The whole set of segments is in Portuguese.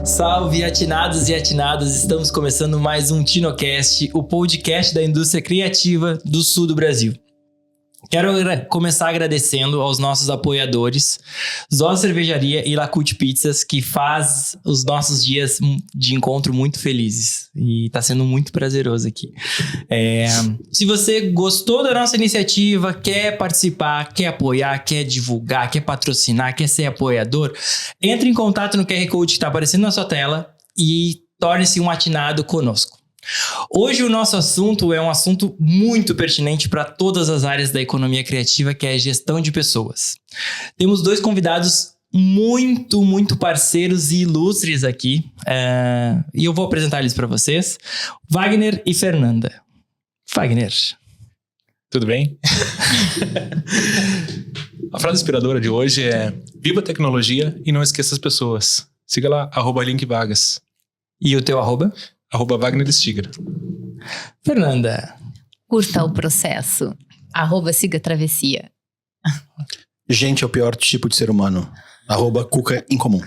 Salve, atinados e atinadas! Estamos começando mais um TinoCast, o podcast da indústria criativa do sul do Brasil. Quero começar agradecendo aos nossos apoiadores, Zó Cervejaria e Lacute Pizzas, que faz os nossos dias de encontro muito felizes. E tá sendo muito prazeroso aqui. Se você gostou da nossa iniciativa, quer participar, quer apoiar, quer divulgar, quer patrocinar, quer ser apoiador, entre em contato no QR Code que tá aparecendo na sua tela e torne-se um atinado conosco. Hoje o nosso assunto é um assunto muito pertinente para todas as áreas da economia criativa, que é a gestão de pessoas. Temos dois convidados muito parceiros e ilustres aqui, e eu vou apresentar eles para vocês, Wagner e Fernanda. Wagner. Tudo bem? A frase inspiradora de hoje é: viva a tecnologia e não esqueça as pessoas. Siga lá, @linkvagas. E o teu arroba? @WagnerStiger. Fernanda. Curta o processo. @siga travessia. Gente é o pior tipo de ser humano. @Cuca Incomum.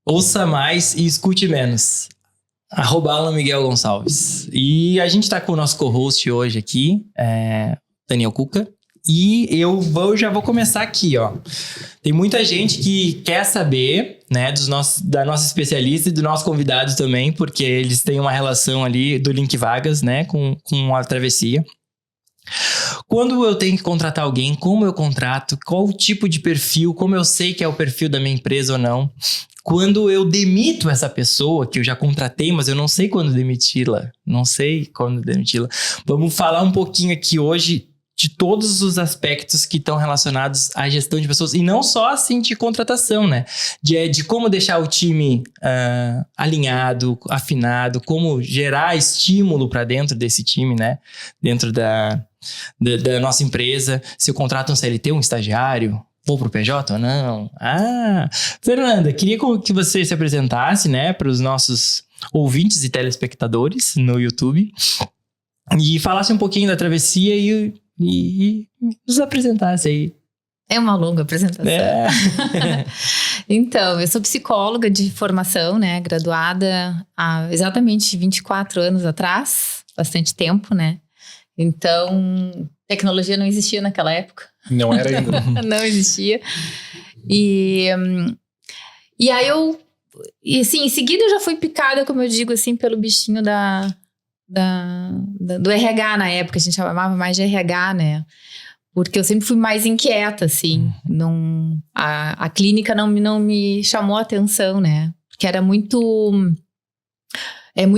Ouça mais e escute menos. Alan Miguel Gonçalves. E a gente tá com o nosso co-host hoje aqui, Daniel Cuca. E eu já vou começar aqui, ó. Tem muita gente que quer saber, né, da nossa especialista e do nosso convidado também, porque eles têm uma relação ali do Link Vagas, né, com a travessia. Quando eu tenho que contratar alguém, como eu contrato, qual o tipo de perfil, como eu sei que é o perfil da minha empresa ou não. Quando eu demito essa pessoa, que eu já contratei, mas eu não sei quando demiti-la. Vamos falar um pouquinho aqui hoje de todos os aspectos que estão relacionados à gestão de pessoas. E não só, assim, de contratação, né? De como deixar o time alinhado, afinado, como gerar estímulo para dentro desse time, né? Dentro da nossa empresa. Se eu contrato um CLT, um estagiário, vou pro PJ ou não? Fernanda, queria que você se apresentasse, né? Para os nossos ouvintes e telespectadores no YouTube. E falasse um pouquinho da travessia e nos apresentasse aí. É uma longa apresentação. Então, eu sou psicóloga de formação, né? Graduada há exatamente 24 anos atrás. Bastante tempo, né? Então, tecnologia não existia naquela época. Não era ainda. Não existia. E aí assim, em seguida eu já fui picada, como eu digo, assim, pelo bichinho do RH na época. A gente chamava mais de RH, né? Porque eu sempre fui mais inquieta, assim. A clínica não me chamou a atenção, né? Porque era muito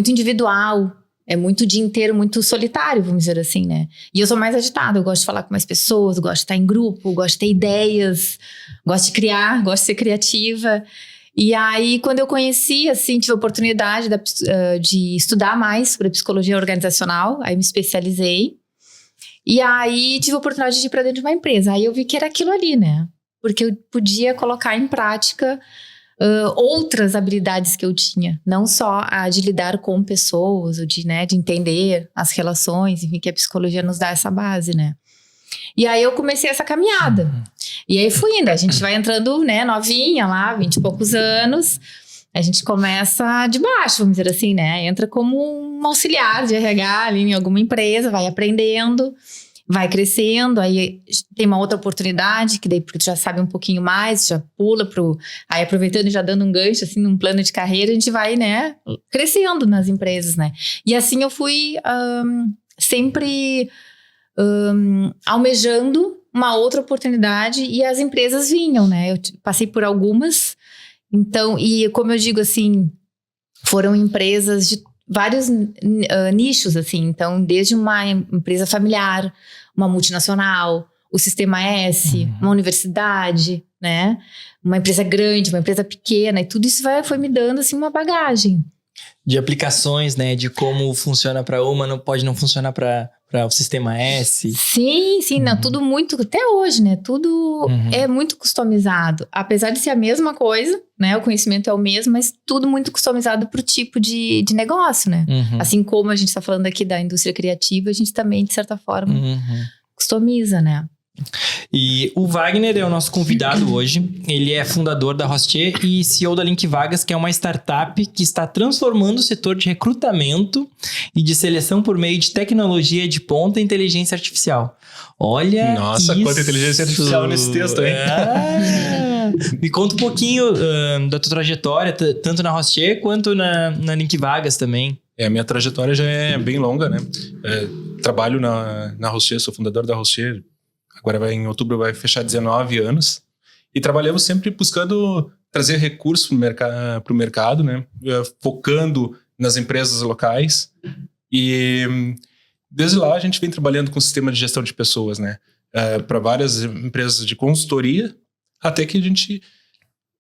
individual. É muito o dia inteiro, muito solitário, vamos dizer assim, né? E eu sou mais agitada, eu gosto de falar com mais pessoas, gosto de estar em grupo, gosto de ter ideias, gosto de criar, gosto de ser criativa. E aí, quando eu conheci, assim, tive a oportunidade de estudar mais sobre psicologia organizacional, aí me especializei. E aí, tive a oportunidade de ir para dentro de uma empresa. Aí eu vi que era aquilo ali, né? Porque eu podia colocar em prática outras habilidades que eu tinha. Não só a de lidar com pessoas, ou de entender as relações, enfim, que a psicologia nos dá essa base, né? E aí eu comecei essa caminhada. E aí fui indo, a gente vai entrando, né, novinha lá, 20 e poucos anos, a gente começa de baixo, vamos dizer assim, né? Entra como um auxiliar de RH ali em alguma empresa, vai aprendendo, vai crescendo, aí tem uma outra oportunidade, que daí porque tu já sabe um pouquinho mais, já pula aí aproveitando e já dando um gancho, assim, num plano de carreira, a gente vai, né, crescendo nas empresas, né? E assim eu fui sempre almejando uma outra oportunidade e as empresas vinham, né? Eu passei por algumas, então, e como eu digo assim, foram empresas de vários nichos, assim, então, desde uma empresa familiar, uma multinacional, o Sistema S, uma universidade, né? Uma empresa grande, uma empresa pequena, e tudo isso foi me dando, assim, uma bagagem. De aplicações, né? De como funciona para uma, pode não funcionar para o Sistema S. Sim, não, tudo muito, até hoje, né? Tudo é muito customizado. Apesar de ser a mesma coisa, né? O conhecimento é o mesmo, mas tudo muito customizado para o tipo de negócio, né? Assim como a gente está falando aqui da indústria criativa, a gente também, de certa forma, customiza, né? E o Wagner é o nosso convidado hoje. Ele é fundador da Hostier e CEO da Link Vagas, que é uma startup que está transformando o setor de recrutamento e de seleção por meio de tecnologia de ponta e inteligência artificial. Olha, Nossa, isso. quanta inteligência artificial nesse texto, hein? Me conta um pouquinho da tua trajetória, tanto na Hostier quanto na Link Vagas também. A minha trajetória já é bem longa, né? Trabalho na Hostier, sou fundador da Hostier. Agora em outubro vai fechar 19 anos. E trabalhamos sempre buscando trazer recursos para o mercado, né? Focando nas empresas locais. E desde lá a gente vem trabalhando com o sistema de gestão de pessoas, né? Para várias empresas de consultoria, até que a gente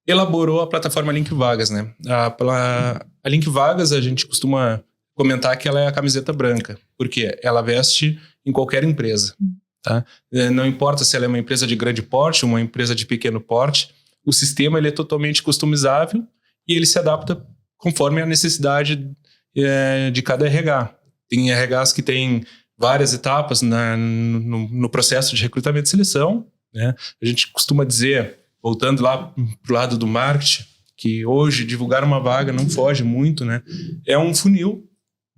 elaborou a plataforma Link Vagas, né? A Link Vagas a gente costuma comentar que ela é a camiseta branca, porque ela veste em qualquer empresa. Tá? Não importa se ela é uma empresa de grande porte ou uma empresa de pequeno porte, o sistema ele é totalmente customizável e ele se adapta conforme a necessidade de cada RH. Tem RHs que têm várias etapas no processo de recrutamento e seleção, né? A gente costuma dizer, voltando lá para o lado do marketing, que hoje divulgar uma vaga não foge muito, né? É um funil,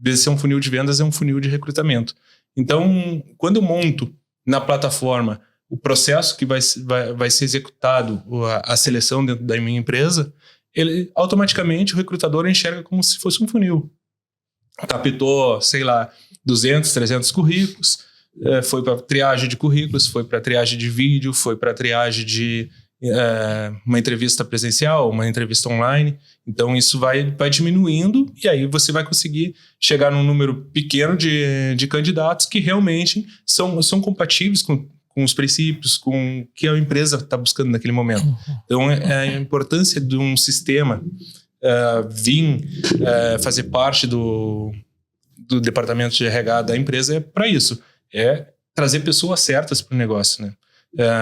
em vez de ser um funil de vendas, é um funil de recrutamento. Então, quando eu monto na plataforma o processo que vai ser executado, a seleção dentro da minha empresa, ele automaticamente o recrutador enxerga como se fosse um funil. Captou, sei lá, 200, 300 currículos, foi para triagem de currículos, foi para triagem de vídeo, foi para triagem de uma entrevista presencial, uma entrevista online. Então isso vai diminuindo e aí você vai conseguir chegar num número pequeno de candidatos que realmente são compatíveis com os princípios, com o que a empresa está buscando naquele momento. Então a importância de um sistema vir fazer parte do departamento de RH da empresa é para isso, é trazer pessoas certas para o negócio, né?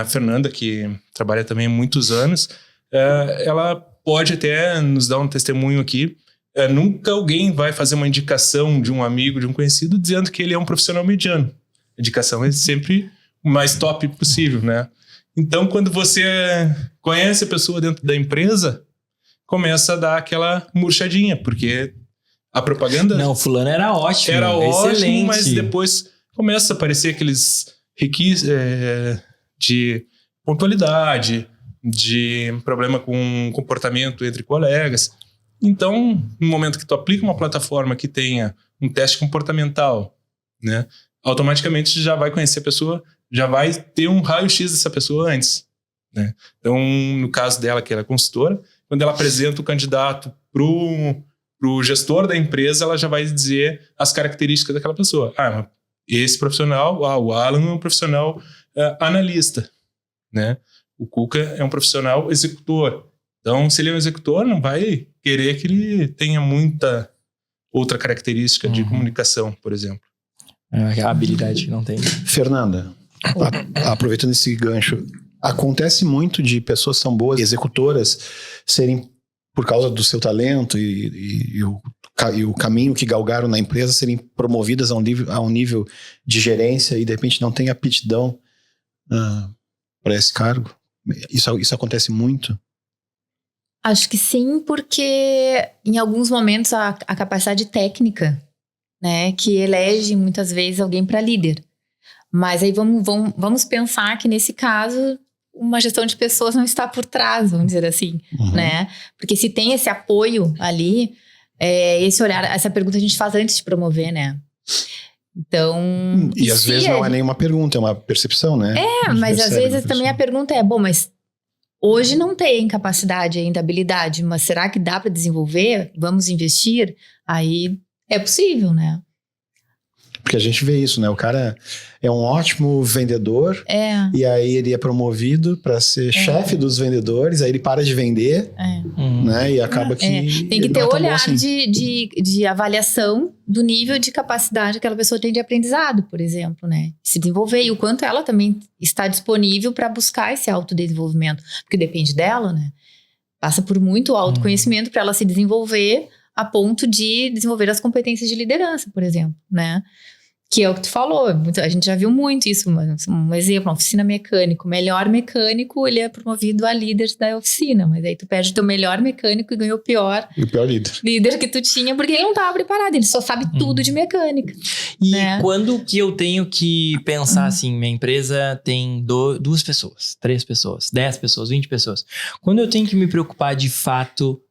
A Fernanda, que trabalha também há muitos anos, ela pode até nos dar um testemunho aqui. Nunca alguém vai fazer uma indicação de um amigo, de um conhecido, dizendo que ele é um profissional mediano. A indicação é sempre o mais top possível, né? Então, quando você conhece a pessoa dentro da empresa, começa a dar aquela murchadinha, porque a propaganda... Não, fulano era ótimo. Era ótimo, excelente. mas depois começa a aparecer aqueles requisitos de pontualidade, de problema com comportamento entre colegas. Então, no momento que tu aplica uma plataforma que tenha um teste comportamental, né, automaticamente já vai conhecer a pessoa, já vai ter um raio-x dessa pessoa antes, né? Então, no caso dela, que ela é consultora, quando ela apresenta o candidato pro gestor da empresa, ela já vai dizer as características daquela pessoa. Esse profissional, o Alan é um profissional analista, né? O Cuca é um profissional executor. Então, se ele é um executor, não vai querer que ele tenha muita outra característica de comunicação, por exemplo. A habilidade que não tem. Fernanda, aproveitando esse gancho, acontece muito de pessoas que são boas executoras serem, por causa do seu talento e o caminho que galgaram na empresa, serem promovidas a um nível de gerência e de repente não tem aptidão para esse cargo? Isso acontece muito? Acho que sim, porque em alguns momentos a capacidade técnica, né, que elege muitas vezes alguém para líder. Mas aí vamos pensar que nesse caso uma gestão de pessoas não está por trás, vamos dizer assim, né? Porque se tem esse apoio ali, esse olhar, essa pergunta a gente faz antes de promover, né? Então... E às vezes não é nenhuma pergunta, é uma percepção, né? Mas às vezes também a pergunta é, mas hoje não tem capacidade ainda, habilidade, mas será que dá para desenvolver? Vamos investir? Aí é possível, né? Porque a gente vê isso, né? O cara é um ótimo vendedor e aí ele é promovido para ser chefe dos vendedores, aí ele para de vender, né? E acaba que... Tem que ter o olhar assim. de avaliação do nível de capacidade que aquela pessoa tem de aprendizado, por exemplo, né? Se desenvolver e o quanto ela também está disponível para buscar esse autodesenvolvimento, porque depende dela, né? Passa por muito autoconhecimento para ela se desenvolver a ponto de desenvolver as competências de liderança, por exemplo, né? Que é o que tu falou, a gente já viu muito isso, um exemplo, uma oficina mecânico, o melhor mecânico, ele é promovido a líder da oficina, mas aí tu perde o teu melhor mecânico e ganhou o pior líder que tu tinha, porque ele não estava preparado, ele só sabe tudo de mecânica. E né? quando que eu tenho que pensar assim, minha empresa tem 2 pessoas, 3 pessoas, 10 pessoas, 20 pessoas, quando eu tenho que me preocupar de fato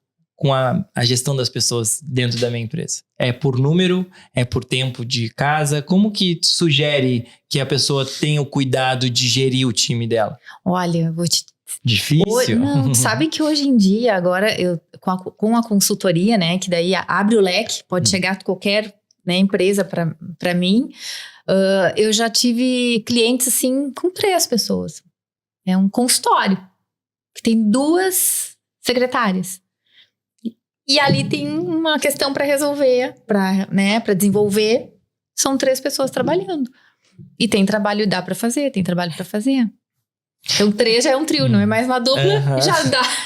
com a gestão das pessoas dentro da minha empresa? É por número? É por tempo de casa? Como que tu sugere que a pessoa tenha o cuidado de gerir o time dela? Olha, eu vou te... Difícil? Não, sabe que hoje em dia, agora, com a consultoria, né, que daí abre o leque, pode chegar qualquer, né, empresa para mim, eu já tive clientes, assim, com 3 pessoas. É um consultório, que tem 2 secretárias. E ali tem uma questão para resolver, para desenvolver. São 3 pessoas trabalhando. E tem trabalho, dá para fazer, tem trabalho para fazer. Então 3 já é um trio, não é mais uma dupla.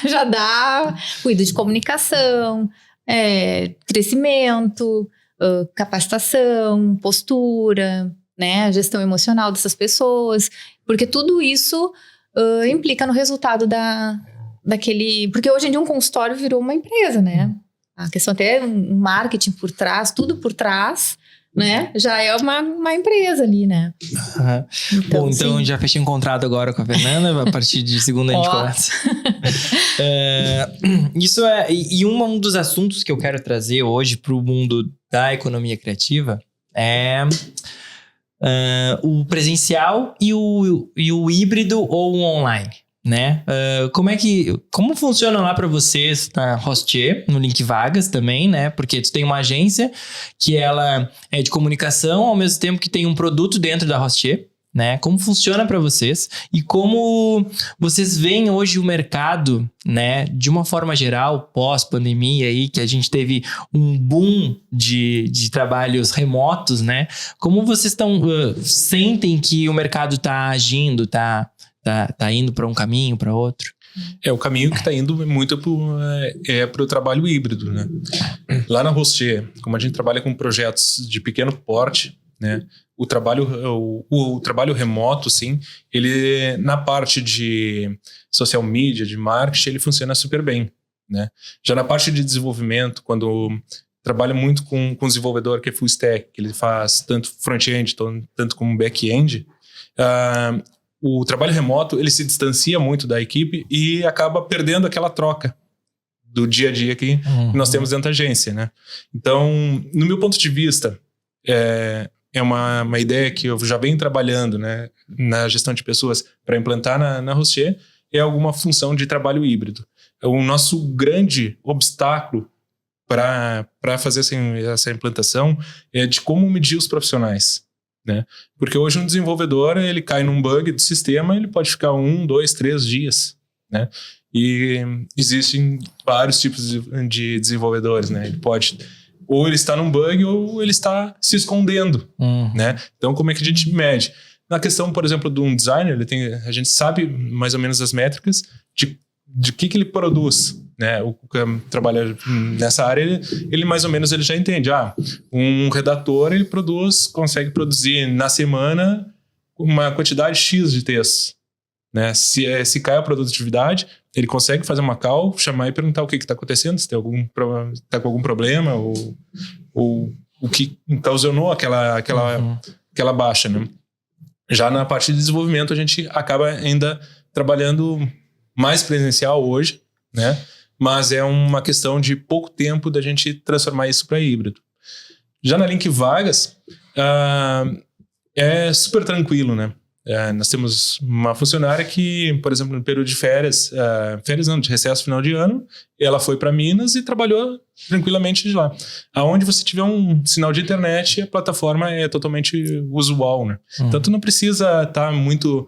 Já dá cuido de comunicação, crescimento, capacitação, postura, né, gestão emocional dessas pessoas. Porque tudo isso implica no resultado daquele... Porque hoje em dia um consultório virou uma empresa, né? A questão até um marketing por trás, tudo por trás, né? Já é uma empresa ali, né? Bom, então já fechei um contrato agora com a Fernanda, a partir de segunda a gente começa. Isso é... E um dos assuntos que eu quero trazer hoje para o mundo da economia criativa é... o presencial e o híbrido ou o online, né? Como funciona lá para vocês na Hostier, no Link Vagas também, né? Porque tu tem uma agência que ela é de comunicação, ao mesmo tempo que tem um produto dentro da Hostier, né? Como funciona para vocês e como vocês veem hoje o mercado, né? De uma forma geral, pós-pandemia aí, que a gente teve um boom de trabalhos remotos, né? Como vocês sentem que o mercado tá agindo, tá indo para um caminho, para outro? O caminho que está indo muito para o trabalho híbrido, né? Lá na Hostier, como a gente trabalha com projetos de pequeno porte, né? O trabalho remoto, sim, ele na parte de social media, de marketing, ele funciona super bem, né? Já na parte de desenvolvimento, quando trabalha muito com o desenvolvedor que é full stack, que ele faz tanto front-end, tanto como back-end, o trabalho remoto, ele se distancia muito da equipe e acaba perdendo aquela troca do dia a dia que nós temos dentro da agência, né? Então, no meu ponto de vista, é uma ideia que eu já venho trabalhando, né, na gestão de pessoas para implantar na Hostier, é alguma função de trabalho híbrido. O nosso grande obstáculo para fazer essa implantação é de como medir os profissionais, né? Porque hoje um desenvolvedor, ele cai num bug do sistema, ele pode ficar 1, 2, 3 dias, né? E existem vários tipos de desenvolvedores, né? Ele pode, ou ele está num bug, ou ele está se escondendo, né? Então, como é que a gente mede? Na questão, por exemplo, de um designer, a gente sabe mais ou menos as métricas de que ele produz, né? O que trabalha nessa área, ele mais ou menos ele já entende. Um redator, ele consegue produzir na semana uma quantidade X de textos, né? Se cai a produtividade, ele consegue fazer uma call, chamar e perguntar o que está acontecendo, se tem tá com algum problema, ou o que ocasionou aquela baixa, né? Já na parte de desenvolvimento, a gente acaba ainda trabalhando mais presencial hoje, né? Mas é uma questão de pouco tempo da gente transformar isso para híbrido. Já na Link Vagas, é super tranquilo, né? Nós temos uma funcionária que, por exemplo, no período de de recesso final de ano, ela foi para Minas e trabalhou tranquilamente de lá. Aonde você tiver um sinal de internet, a plataforma é totalmente usual, né? Então, tu não precisa estar muito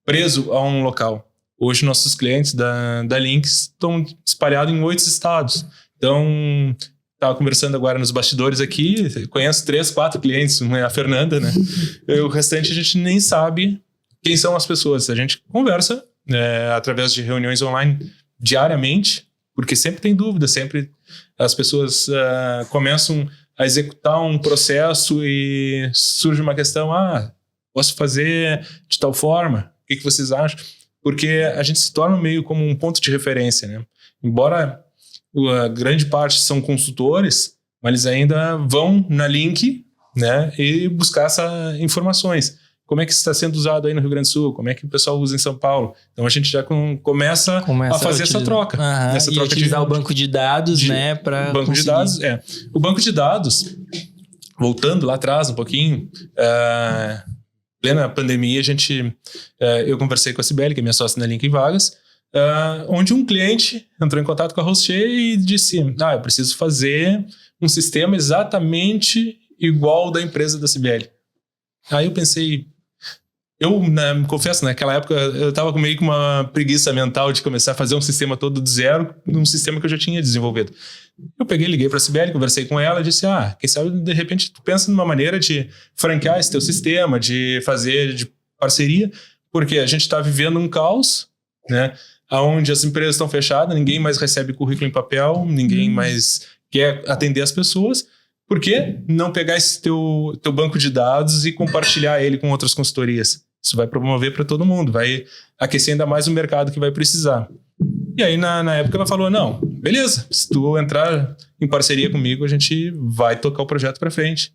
preso a um local. Hoje, nossos clientes da Links estão espalhados em 8 estados. Então, estava conversando agora nos bastidores aqui, conheço 3, 4 clientes, a Fernanda, né? O restante a gente nem sabe quem são as pessoas. A gente conversa através de reuniões online diariamente, porque sempre tem dúvida, sempre as pessoas começam a executar um processo e surge uma questão, posso fazer de tal forma? O que vocês acham? Porque a gente se torna meio como um ponto de referência, né? Embora a grande parte são consultores, mas eles ainda vão na Link, né, e buscar essas informações. Como é que está sendo usado aí no Rio Grande do Sul? Como é que o pessoal usa em São Paulo? Então a gente já começa a fazer essa troca. Essa troca utilizar o banco de dados, né? Para banco de dados, O banco de dados, voltando lá atrás um pouquinho, plena pandemia, eu conversei com a Cibele, que é minha sócia na Link Vagas, onde um cliente entrou em contato com a Rocher e disse, eu preciso fazer um sistema exatamente igual ao da empresa da Cibele. Aí eu pensei, me confesso, naquela época eu estava meio com uma preguiça mental de começar a fazer um sistema todo do zero, num sistema que eu já tinha desenvolvido. Eu liguei para a Cibele, conversei com ela e disse, quem sabe de repente tu pensa numa maneira de franquear esse teu sistema, de fazer de parceria, porque a gente está vivendo um caos, né, onde as empresas estão fechadas, ninguém mais recebe currículo em papel, ninguém mais quer atender as pessoas. Por que não pegar esse teu banco de dados e compartilhar ele com outras consultorias? Isso vai promover para todo mundo, vai aquecer ainda mais o mercado que vai precisar. E aí, na época, ela falou, não, beleza, se tu entrar em parceria comigo, a gente vai tocar o projeto para frente.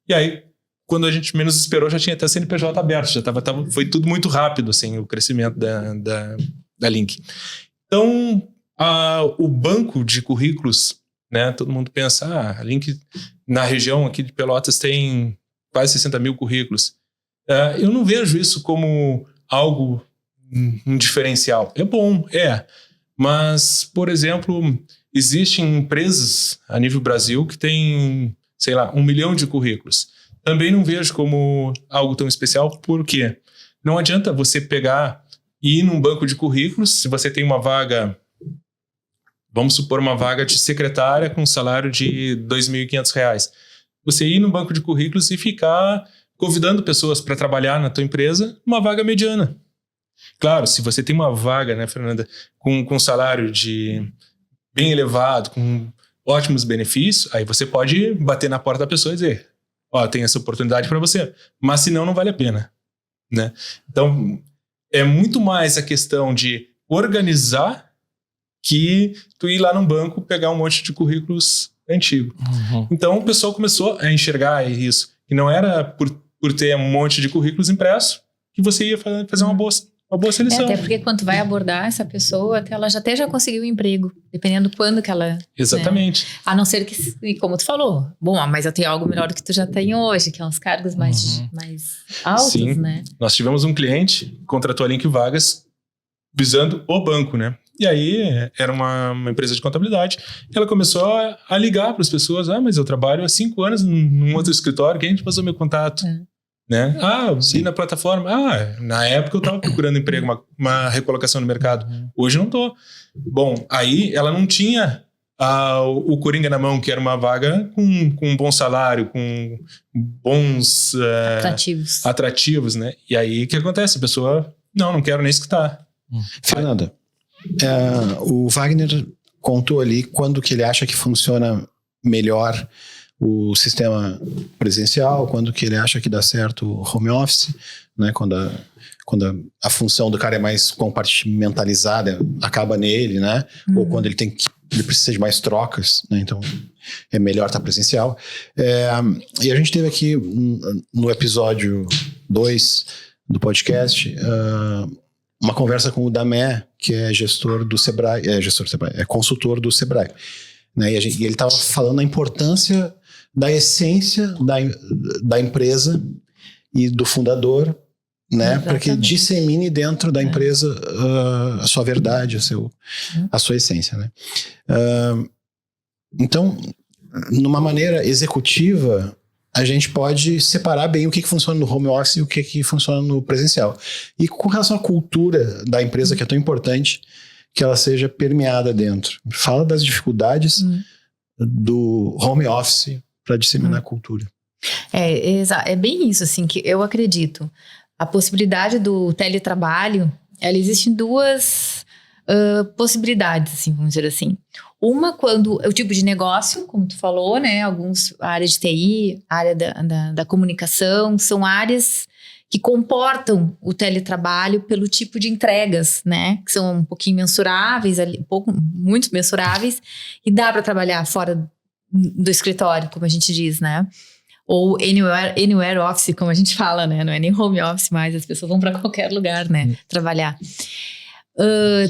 E aí, quando a gente menos esperou, já tinha até CNPJ aberto, foi tudo muito rápido, assim, o crescimento da Link. Então, o banco de currículos, né, todo mundo pensa, a Link na região aqui de Pelotas tem quase 60 mil currículos. Eu não vejo isso como algo, um diferencial. É bom, mas, por exemplo, existem empresas a nível Brasil que têm, sei lá, 1 milhão de currículos. Também não vejo como algo tão especial, porque não adianta você pegar e ir num banco de currículos, se você tem uma vaga, vamos supor uma vaga de secretária com um salário de R$ 2.500. Você ir no banco de currículos e ficar convidando pessoas para trabalhar na tua empresa numa vaga mediana. Claro, se você tem uma vaga, né, Fernanda, com salário bem elevado, com ótimos benefícios, aí você pode bater na porta da pessoa e dizer, tem essa oportunidade para você. Mas senão não vale a pena, né? Então, é muito mais a questão de organizar que tu ir lá no banco pegar um monte de currículos antigos. Uhum. Então, o pessoal começou a enxergar isso. Que não era por ter um monte de currículos impressos que você ia fazer uma boa seleção. Até porque quando tu vai abordar essa pessoa, ela já conseguiu um emprego, dependendo quando que ela... Exatamente. Né? A não ser que, como tu falou, mas eu tenho algo melhor do que tu já tem hoje, que é uns cargos mais altos, Sim. né? Nós tivemos um cliente que contratou a Link Vagas visando o banco, né? E aí, era uma empresa de contabilidade. Ela começou a ligar para as pessoas. Mas eu trabalho há 5 anos num outro escritório. Quem te passou meu contato? Né? Eu vi na plataforma. Na época eu estava procurando emprego, uma recolocação no mercado. Hoje não estou. Bom, aí ela não tinha o Coringa na mão, que era uma vaga com um bom salário, com bons... atrativos, né? E aí, o que acontece? A pessoa, não quero nem escutar. Fernanda, o Wagner contou ali quando que ele acha que funciona melhor o sistema presencial, quando que ele acha que dá certo o home office, né? Quando a função do cara é mais compartimentalizada, acaba nele, né? Ou quando ele precisa de mais trocas, né? Então é melhor estar presencial. E a gente teve aqui no episódio 2 do podcast uma conversa com o Damé, que é gestor do Sebrae, é consultor do Sebrae, né? E ele estava falando da importância da essência da empresa e do fundador, né? Para que dissemine dentro da empresa a sua verdade, a sua essência, né? Então, numa maneira executiva, a gente pode separar bem o que funciona no home office e o que funciona no presencial. E com relação à cultura da empresa, que é tão importante, que ela seja permeada dentro. Fala das dificuldades do home office para disseminar a cultura. É bem isso, assim, que eu acredito. A possibilidade do teletrabalho, ela existe em duas possibilidades, assim, vamos dizer assim. Uma, quando é o tipo de negócio, como tu falou, né? A área de TI, a área da comunicação, são áreas que comportam o teletrabalho pelo tipo de entregas, né? Que são um pouquinho mensuráveis, muito mensuráveis, e dá para trabalhar fora do escritório, como a gente diz, né? Ou anywhere office, como a gente fala, né? Não é nem home office mais, as pessoas vão para qualquer lugar, né? Trabalhar.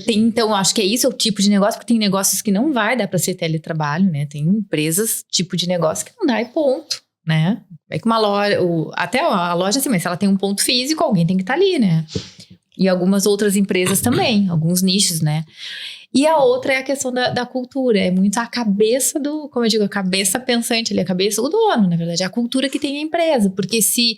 Então, acho que é isso, é o tipo de negócio, porque tem negócios que não vai dar para ser teletrabalho, né? Tem empresas, tipo de negócio que não dá e ponto, né? É que uma loja, até a loja assim, mas se ela tem um ponto físico, alguém tem que estar ali, né? E algumas outras empresas também, alguns nichos, né? E a outra é a questão da cultura, é muito a cabeça como eu digo, a cabeça pensante ali, a cabeça do dono, na verdade, é a cultura que tem a empresa, porque se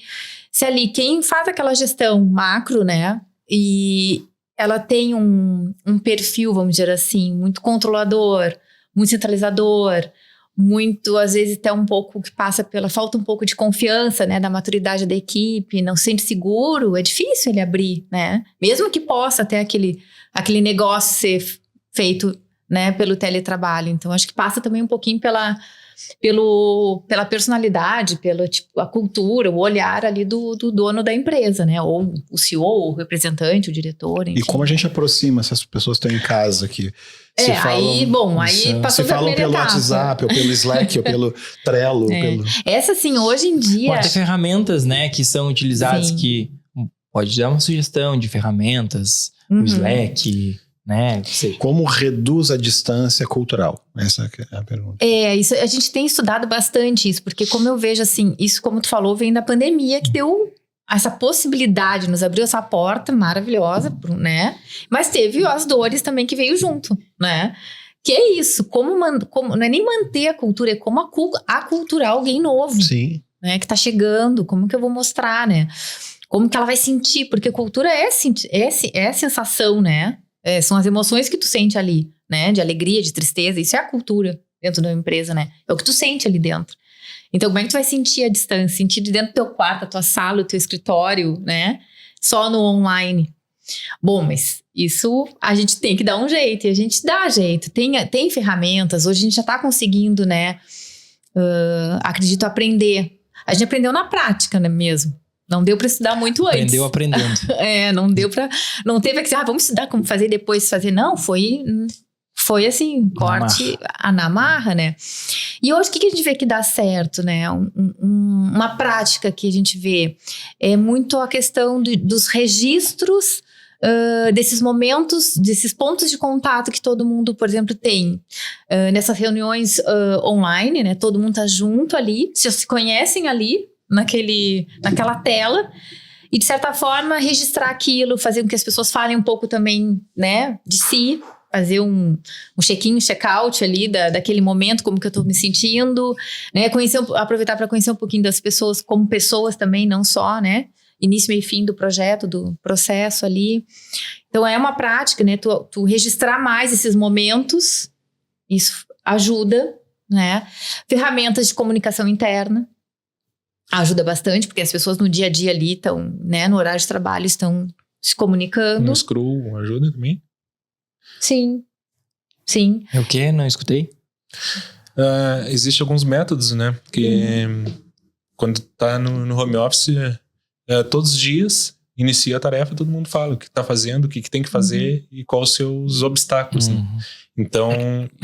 ali quem faz aquela gestão macro, né, e ela tem um perfil, vamos dizer assim, muito controlador, muito centralizador, muito, às vezes, até um pouco que falta um pouco de confiança, né, da maturidade da equipe, não se sente seguro, é difícil ele abrir, né, mesmo que possa até aquele negócio ser feito, né, pelo teletrabalho. Então, acho que passa também um pouquinho pela personalidade, pela tipo, a cultura, o olhar ali do dono da empresa, né? Ou o CEO, ou o representante, o diretor, enfim. E como a gente aproxima essas pessoas que estão em casa aqui? Aí passou se da falam primeira pelo etapa. WhatsApp, ou pelo Slack, ou pelo Trello. Essa, assim, hoje em dia... Pode ter ferramentas, né, que são utilizadas, Sim. que pode dar uma sugestão de ferramentas, o Slack, né? Como reduz a distância cultural? Essa é a pergunta. Isso, a gente tem estudado bastante isso, porque como eu vejo, assim, isso, como tu falou, vem da pandemia, que deu essa possibilidade, nos abriu essa porta maravilhosa, né? Mas teve as dores também que veio junto, né? Que é isso, como não é nem manter a cultura, é como aculturar alguém novo. Sim. Né? Que tá chegando, como que eu vou mostrar, né? Como que ela vai sentir, porque cultura é sensação, né? São as emoções que tu sente ali, né? De alegria, de tristeza, isso é a cultura dentro da empresa, né? É o que tu sente ali dentro. Então, como é que tu vai sentir a distância? Sentir de dentro do teu quarto, a tua sala, o teu escritório, né? Só no online. Bom, mas isso a gente tem que dar um jeito, e a gente dá jeito. Tem ferramentas, hoje a gente já tá conseguindo, né? Acredito, aprender. A gente aprendeu na prática, né, mesmo? Não deu para estudar muito antes. Aprendeu aprendendo. Não deu para... Não teve que dizer, vamos estudar como fazer depois fazer. Não, foi assim, corte na marra, né? E hoje, o que a gente vê que dá certo, né? Uma prática que a gente vê é muito a questão dos registros desses momentos, desses pontos de contato que todo mundo, por exemplo, tem nessas reuniões online, né? Todo mundo tá junto ali, se conhecem ali, naquela tela, e de certa forma registrar aquilo, fazer com que as pessoas falem um pouco também, né, de si, fazer um check-in, check-out ali daquele momento, como que eu tô me sentindo, né, aproveitar para conhecer um pouquinho das pessoas como pessoas também, não só, né, início, meio e fim do projeto, do processo ali. Então é uma prática, né, tu registrar mais esses momentos, isso ajuda, né, ferramentas de comunicação interna, ajuda bastante, porque as pessoas no dia a dia ali estão, né, no horário de trabalho, estão se comunicando. No Scrum ajuda também? Sim. É o quê? Não escutei? Existem alguns métodos, né? Que quando tá no home office, todos os dias, inicia a tarefa, todo mundo fala o que tá fazendo, o que tem que fazer e quais os seus obstáculos, né? Então,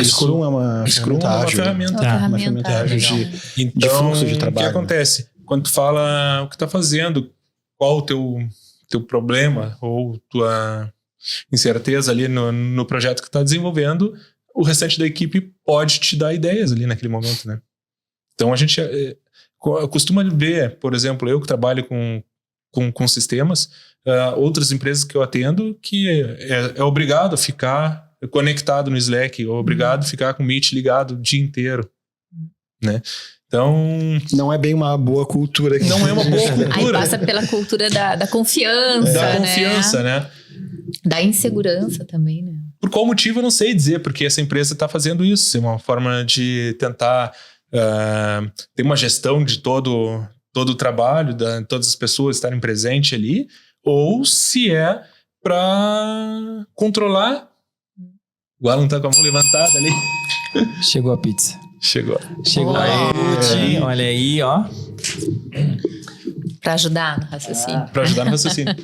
Scrum é uma ferramenta ágil de fluxo de trabalho. O que acontece? Quando tu fala o que tá fazendo, qual o teu problema ou tua incerteza ali no projeto que tá desenvolvendo, o restante da equipe pode te dar ideias ali naquele momento, né? Então, a gente costuma ver, por exemplo, eu que trabalho com sistemas, outras empresas que eu atendo, que é obrigado a ficar conectado no Slack, ou obrigado a ficar com o Meet ligado o dia inteiro, né? Então... Não é bem uma boa cultura. Aqui. Não é uma boa cultura. Aí passa pela cultura da confiança, Da confiança, né? Da insegurança também, né? Por qual motivo eu não sei dizer, porque essa empresa está fazendo isso. É uma forma de tentar ter uma gestão de todo o trabalho, todas as pessoas estarem presentes ali, ou se é para controlar O Alan tá com a mão levantada ali. Chegou a pizza. Chegou. Aí, olha aí, ó. Pra ajudar no raciocínio. Pra ajudar no raciocínio.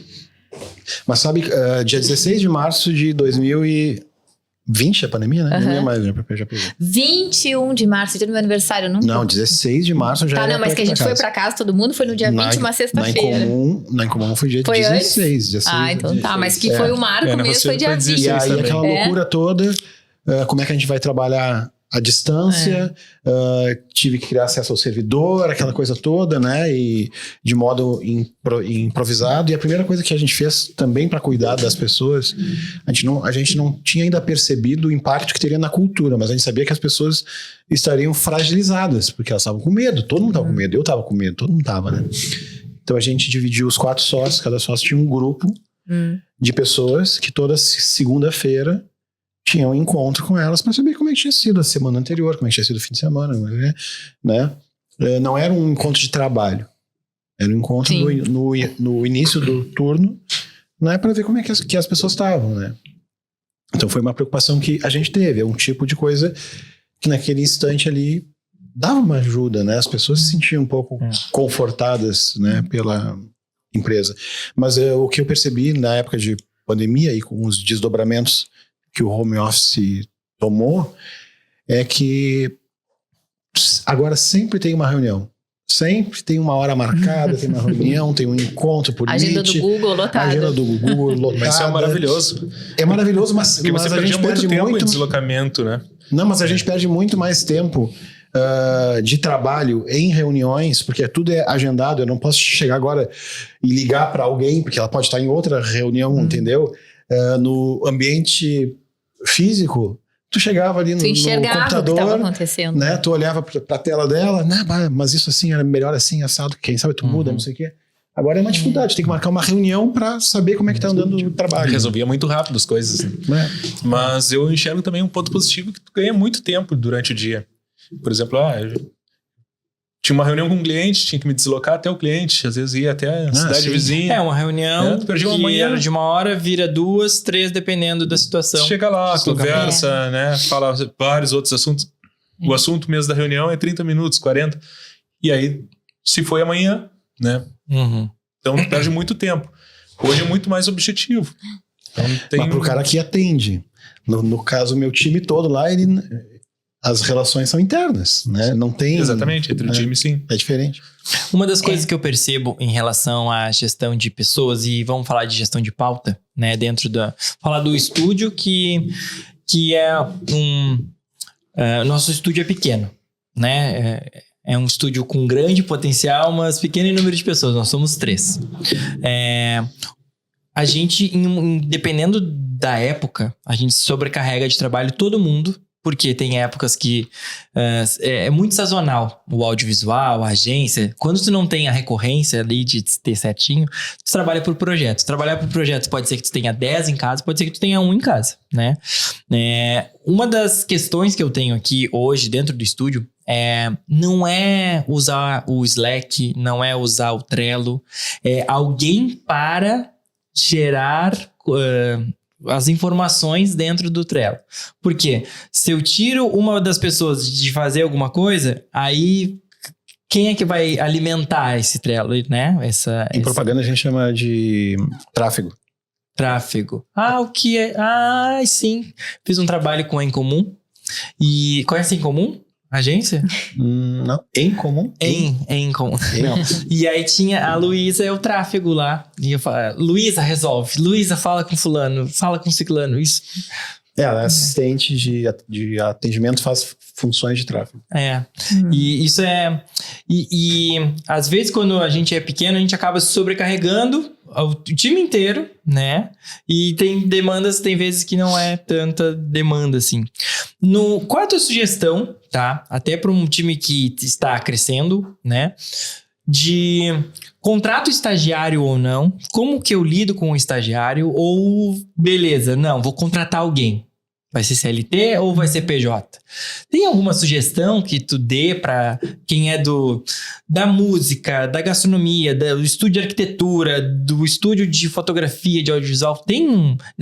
Mas sabe, dia 16 de março de 2020, a pandemia, né? Não ia mais, já pegou. 21 de março, dia do meu aniversário, não? Não, 16 de março já Tá, era não, mas pra que a gente casa. foi pra casa, todo mundo foi no dia 20, uma sexta-feira. Na Incomum foi dia Foi 16. Dia 6, Ah, então tá, mas que foi o marco na mesmo, foi dia 20. E aí também. aquela loucura toda, como é que a gente vai trabalhar à distância, tive que criar acesso ao servidor, aquela coisa toda, né, e de modo improvisado, e a primeira coisa que a gente fez também para cuidar das pessoas, a gente não tinha ainda percebido o impacto que teria na cultura, mas a gente sabia que as pessoas estariam fragilizadas, porque elas estavam com medo, todo mundo estava com medo, eu estava com medo, todo mundo estava, né. Então a gente dividiu os 4 sócios, cada sócio tinha um grupo de pessoas que toda segunda-feira tinha um encontro com elas para saber como é que tinha sido a semana anterior, como é que tinha sido o fim de semana, né? Não era um encontro de trabalho, era um encontro no início do turno, né, para ver como é que as pessoas estavam, né? Então foi uma preocupação que a gente teve, é um tipo de coisa que naquele instante ali dava uma ajuda, né? As pessoas se sentiam um pouco confortadas, né, pela empresa. Mas o que eu percebi na época de pandemia e com os desdobramentos que o home office tomou, é que agora sempre tem uma reunião. Sempre tem uma hora marcada, tem uma reunião, tem um encontro por Agenda do Google lotada. Agenda do Google lotada. Mas isso é maravilhoso. É maravilhoso, mas Porque você a gente perde tempo muito em deslocamento, né? Não, mas a gente perde muito mais tempo de trabalho em reuniões, porque tudo é agendado. Eu não posso chegar agora e ligar para alguém, porque ela pode estar em outra reunião, entendeu? No ambiente físico, tu chegava ali no computador, o que estava acontecendo, né? Tu olhava para a tela dela, mas isso assim era melhor assim, assado, quem sabe tu muda, não sei o quê. Agora é uma dificuldade, tem que marcar uma reunião para saber como é que tá andando o trabalho. Resolvia muito rápido as coisas. Mas eu enxergo também um ponto positivo que tu ganha muito tempo durante o dia. Por exemplo, eu tinha uma reunião com um cliente, tinha que me deslocar até o cliente, às vezes ia até a cidade vizinha. É, uma reunião perdi uma manhã era de 1 hora, vira 2, 3, dependendo da situação. Chega lá, conversa, né? Fala vários outros assuntos. O assunto mesmo da reunião é 30 minutos, 40. E aí, se foi amanhã, né? Então, perde muito tempo. Hoje é muito mais objetivo. Então, Mas pro cara que atende. No caso, meu time todo lá, as relações são internas, né? Não tem... Exatamente, entre o time, sim. É diferente. Uma das coisas que eu percebo em relação à gestão de pessoas, e vamos falar de gestão de pauta, né? Falar do estúdio, que é nosso estúdio é pequeno, né? É um estúdio com grande potencial, mas pequeno em número de pessoas. Nós somos 3. A gente, dependendo da época, a gente sobrecarrega de trabalho todo mundo, porque tem épocas que é muito sazonal o audiovisual, a agência. Quando tu não tem a recorrência ali de ter certinho, tu trabalha por projeto. Trabalhar por projeto pode ser que tu tenha 10 em casa, pode ser que tu tenha 1 em casa, né? Uma das questões que eu tenho aqui hoje dentro do estúdio não é usar o Slack, não é usar o Trello, é alguém para gerar as informações dentro do Trello. Porque se eu tiro uma das pessoas de fazer alguma coisa, aí quem é que vai alimentar esse Trello, né? Em propaganda a gente chama de tráfego. Tráfego. O que é? Sim. Fiz um trabalho com a Incomum. E conhece a Incomum? Agência? Não. Em comum? Em comum. Não. E aí tinha a Luísa e o tráfego lá. E eu falava, Luísa, resolve. Luísa, fala com fulano. Fala com ciclano. Isso. Ela é assistente de atendimento, faz funções de tráfego. E isso é... E às vezes quando a gente é pequeno, a gente acaba sobrecarregando o time inteiro, né? E tem demandas, tem vezes que não é tanta demanda assim. Qual é a tua sugestão, tá? Até para um time que está crescendo, né? De contrato estagiário ou não? Como que eu lido com o estagiário? Ou, beleza, não, vou contratar alguém. Vai ser CLT ou vai ser PJ? Tem alguma sugestão que tu dê pra quem é da música, da gastronomia, do estúdio de arquitetura, do estúdio de fotografia, de audiovisual?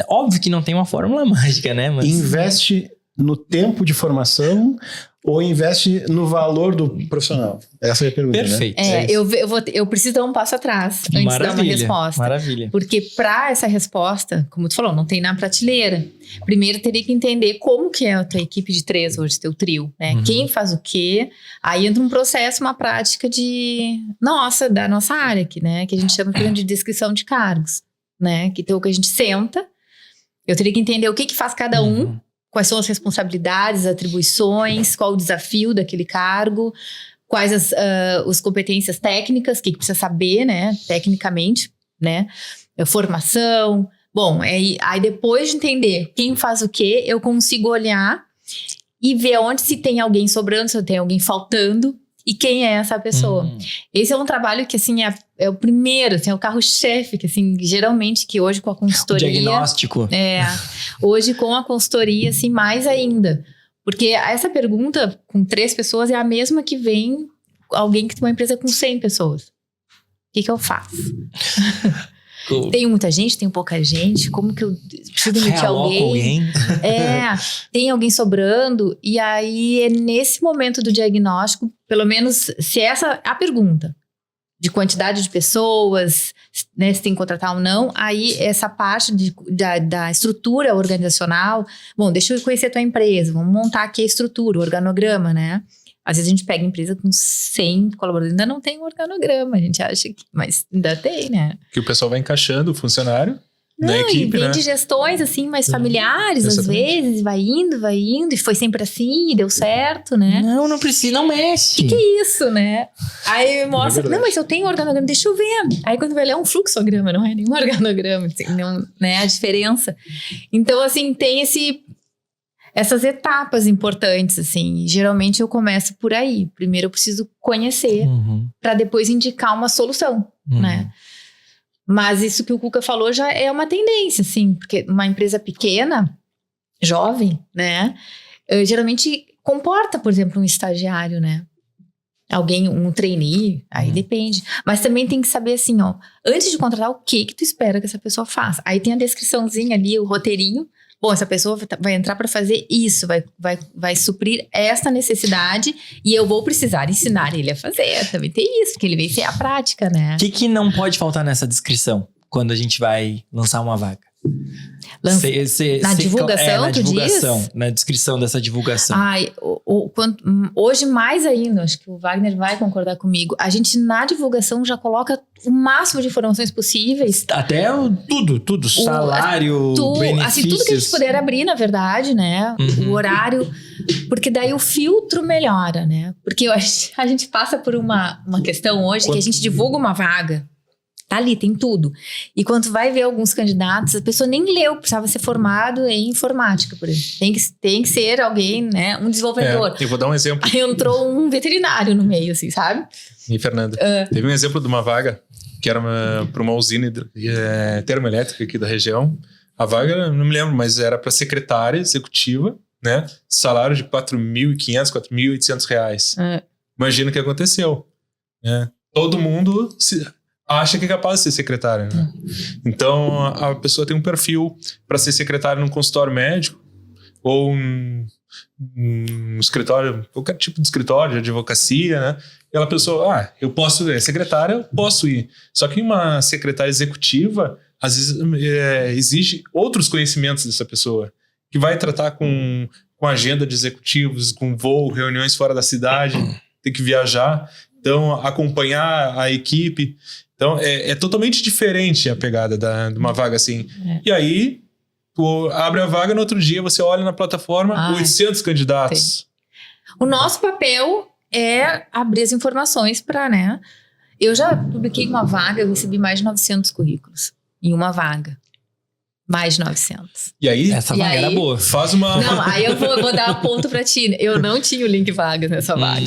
Óbvio que não tem uma fórmula mágica, né? Mas... Investe no tempo de formação ou investe no valor do profissional? Essa é a pergunta, Perfeito. né? Eu preciso dar um passo atrás antes de dar uma resposta. Maravilha. Porque para essa resposta, como tu falou, não tem na prateleira. Primeiro teria que entender como que é a tua equipe de 3 hoje, teu trio, né? Uhum. Quem faz o quê? Aí entra um processo, uma prática da nossa área aqui, né? Que a gente chama por exemplo, de descrição de cargos, né? Que então que a gente senta, eu teria que entender o que faz cada um, quais são as responsabilidades, as atribuições, qual o desafio daquele cargo, quais as competências técnicas, o que precisa saber, né? Tecnicamente, né? Formação. Bom, aí depois de entender quem faz o quê, eu consigo olhar e ver onde se tem alguém sobrando, se tem alguém faltando e quem é essa pessoa. Esse é um trabalho que, assim, é o primeiro, assim, é o carro-chefe, que, assim, geralmente, que hoje com a consultoria... O diagnóstico. Hoje com a consultoria, assim, mais ainda. Porque essa pergunta com 3 pessoas é a mesma que vem alguém que tem uma empresa com 100 pessoas. O que eu faço? Tenho muita gente, tenho pouca gente, como que eu preciso demitir alguém? Tem alguém sobrando, e aí é nesse momento do diagnóstico, pelo menos se essa é a pergunta, de quantidade de pessoas, né, se tem que contratar ou não, aí essa parte da estrutura organizacional, bom, deixa eu conhecer a tua empresa, vamos montar aqui a estrutura, o organograma, né? Às vezes a gente pega empresa com 100 colaboradores, ainda não tem um organograma, a gente acha que... Mas ainda tem, né? Que o pessoal vai encaixando o funcionário na equipe, e vem né? de gestões, assim, mais familiares, Exatamente. Às vezes, vai indo, e foi sempre assim, e deu certo, né? Não precisa, não mexe. Que é isso, né? Aí mostra, verdade. não, mas eu tenho organograma, deixa eu ver. Aí quando vai ler é um fluxograma, não é nenhum organograma, assim, não, né? A diferença. Então, assim, tem essas etapas importantes, assim. Geralmente eu começo por aí. Primeiro eu preciso conhecer para depois indicar uma solução, né? Mas isso que o Cuca falou já é uma tendência, assim, porque uma empresa pequena, jovem, né? Geralmente comporta, por exemplo, um estagiário, né? Alguém, um trainee, aí depende. Mas também tem que saber assim, ó, antes de contratar, o que tu espera que essa pessoa faça. Aí tem a descriçãozinha ali, o roteirinho. Bom, essa pessoa vai entrar para fazer isso, vai suprir esta necessidade e eu vou precisar ensinar ele a fazer. Também tem isso, porque ele vem ser a prática, né? O que não pode faltar nessa descrição quando a gente vai lançar uma vaga? Na divulgação, na tu divulgação, diz? na descrição dessa divulgação. Ai, hoje mais ainda, acho que o Wagner vai concordar comigo, a gente na divulgação já coloca o máximo de informações possíveis. Até tudo, salário, benefícios. Assim, tudo que a gente puder abrir, na verdade, né? O horário, porque daí o filtro melhora, né? Porque a gente passa por uma questão hoje que a gente divulga uma vaga. Tá ali, tem tudo. E quando vai ver alguns candidatos, a pessoa nem leu, precisava ser formado em informática, por exemplo. Tem que ser alguém, né? Um desenvolvedor. Eu vou dar um exemplo. Aí entrou um veterinário no meio, assim, sabe? E Fernanda, teve um exemplo de uma vaga que era para uma usina termoelétrica aqui da região. A vaga, não me lembro, mas era para secretária executiva, né? Salário de R$4.500, R$4.800. Imagina o que aconteceu, né? Todo mundo acha que é capaz de ser secretária, né? Então, a pessoa tem um perfil para ser secretária num consultório médico ou um escritório, qualquer tipo de escritório de advocacia, né? E ela pensou, eu posso ser secretária, eu posso ir. Só que uma secretária executiva, às vezes, exige outros conhecimentos dessa pessoa, que vai tratar com agenda de executivos, com voo, reuniões fora da cidade, tem que viajar, então acompanhar a equipe. Então, é totalmente diferente a pegada de uma vaga assim. E aí, tu abre a vaga, no outro dia você olha na plataforma, 800 candidatos. O nosso papel é abrir as informações para, né? Eu já publiquei uma vaga, eu recebi mais de 900 currículos em uma vaga. Mais de 900. E aí? Essa vaga era boa. Faz uma... Não, aí eu vou dar ponto pra ti. Eu não tinha o link vagas nessa vaga.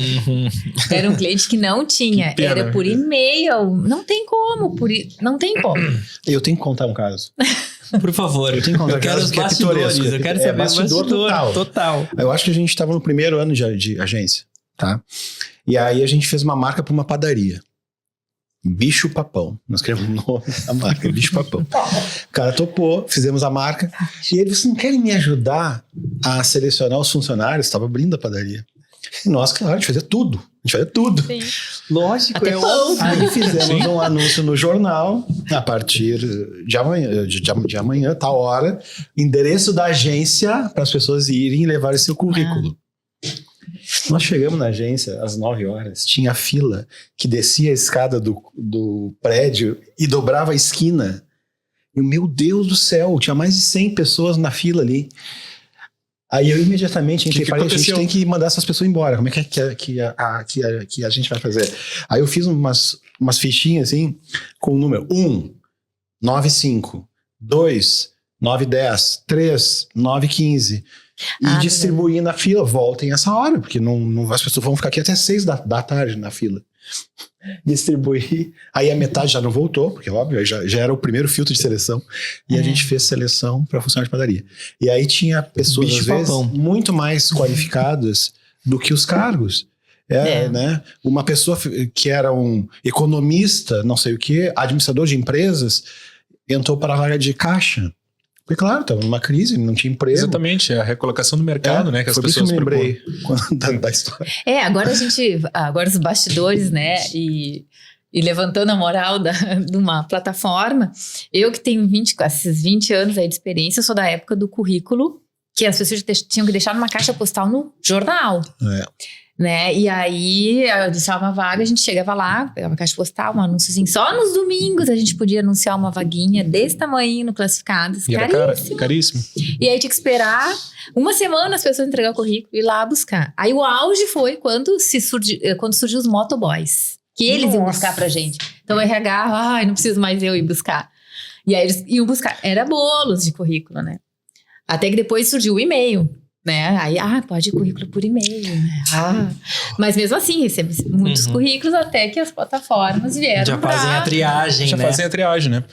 Era um cliente que não tinha. Que pena. Era por e-mail. Não tem como. Não tem como. Eu tenho que contar um caso. Por favor. Eu tenho que contar Eu quero aquelas os que é bastidores. pitoresco. Eu quero É saber bastidor o bastidor total. total. Eu acho que a gente estava no primeiro ano de agência, tá? E aí a gente fez uma marca para uma padaria. Bicho Papão. Nós queremos o nome da marca, Bicho Papão. O cara topou, fizemos a marca. E ele disse, não querem me ajudar a selecionar os funcionários? Estava abrindo a padaria. E nós, claro, a gente fazia tudo. Sim. Lógico, Até pão. Aí fizemos um anúncio no jornal, a partir de amanhã, tal hora, endereço da agência para as pessoas irem e levarem seu currículo. Nós chegamos na agência às 9 horas, tinha fila que descia a escada do prédio e dobrava a esquina. E meu Deus do céu, tinha mais de 100 pessoas na fila ali. Aí eu imediatamente entrei, falei, a gente tem que mandar essas pessoas embora. Como é que a gente vai fazer? Aí eu fiz umas fichinhas assim, com o número 1, 95, 2, 910, 3, 915. E distribuir na fila, voltem essa hora, porque não, as pessoas vão ficar aqui até 6 da tarde na fila. Distribuir, aí a metade já não voltou, porque óbvio, já era o primeiro filtro de seleção, e a gente fez seleção para funcionário de padaria. E aí tinha pessoas, às vezes, muito mais qualificadas do que os cargos. Né? Uma pessoa que era um economista, não sei o que, administrador de empresas, entrou para a vaga de caixa. Porque, claro, estava numa crise, não tinha emprego. Exatamente, a recolocação do mercado, né? Que as pessoas me lembrei da história. Agora os bastidores, né? E levantando a moral de uma plataforma, eu que tenho esses 20 anos aí de experiência, eu sou da época do currículo, que as pessoas tinham que deixar numa caixa postal no jornal. Né? E aí, eu disse uma vaga, a gente chegava lá, pegava a caixa postal, um anúnciozinho. Só nos domingos a gente podia anunciar uma vaguinha desse tamanho no Classificados. E era caríssimo. E aí tinha que esperar uma semana as pessoas entregar o currículo e ir lá buscar. Aí o auge foi quando surgiu os motoboys, que eles iam buscar pra gente. Então o RH, não preciso mais eu ir buscar. E aí eles iam buscar. Era bolos de currículo, né? Até que depois surgiu o e-mail. Né? Aí, pode ir currículo por e-mail, né? Mas mesmo assim, recebe muitos currículos até que as plataformas vieram já fazem a triagem, né? Fazem a triagem, né?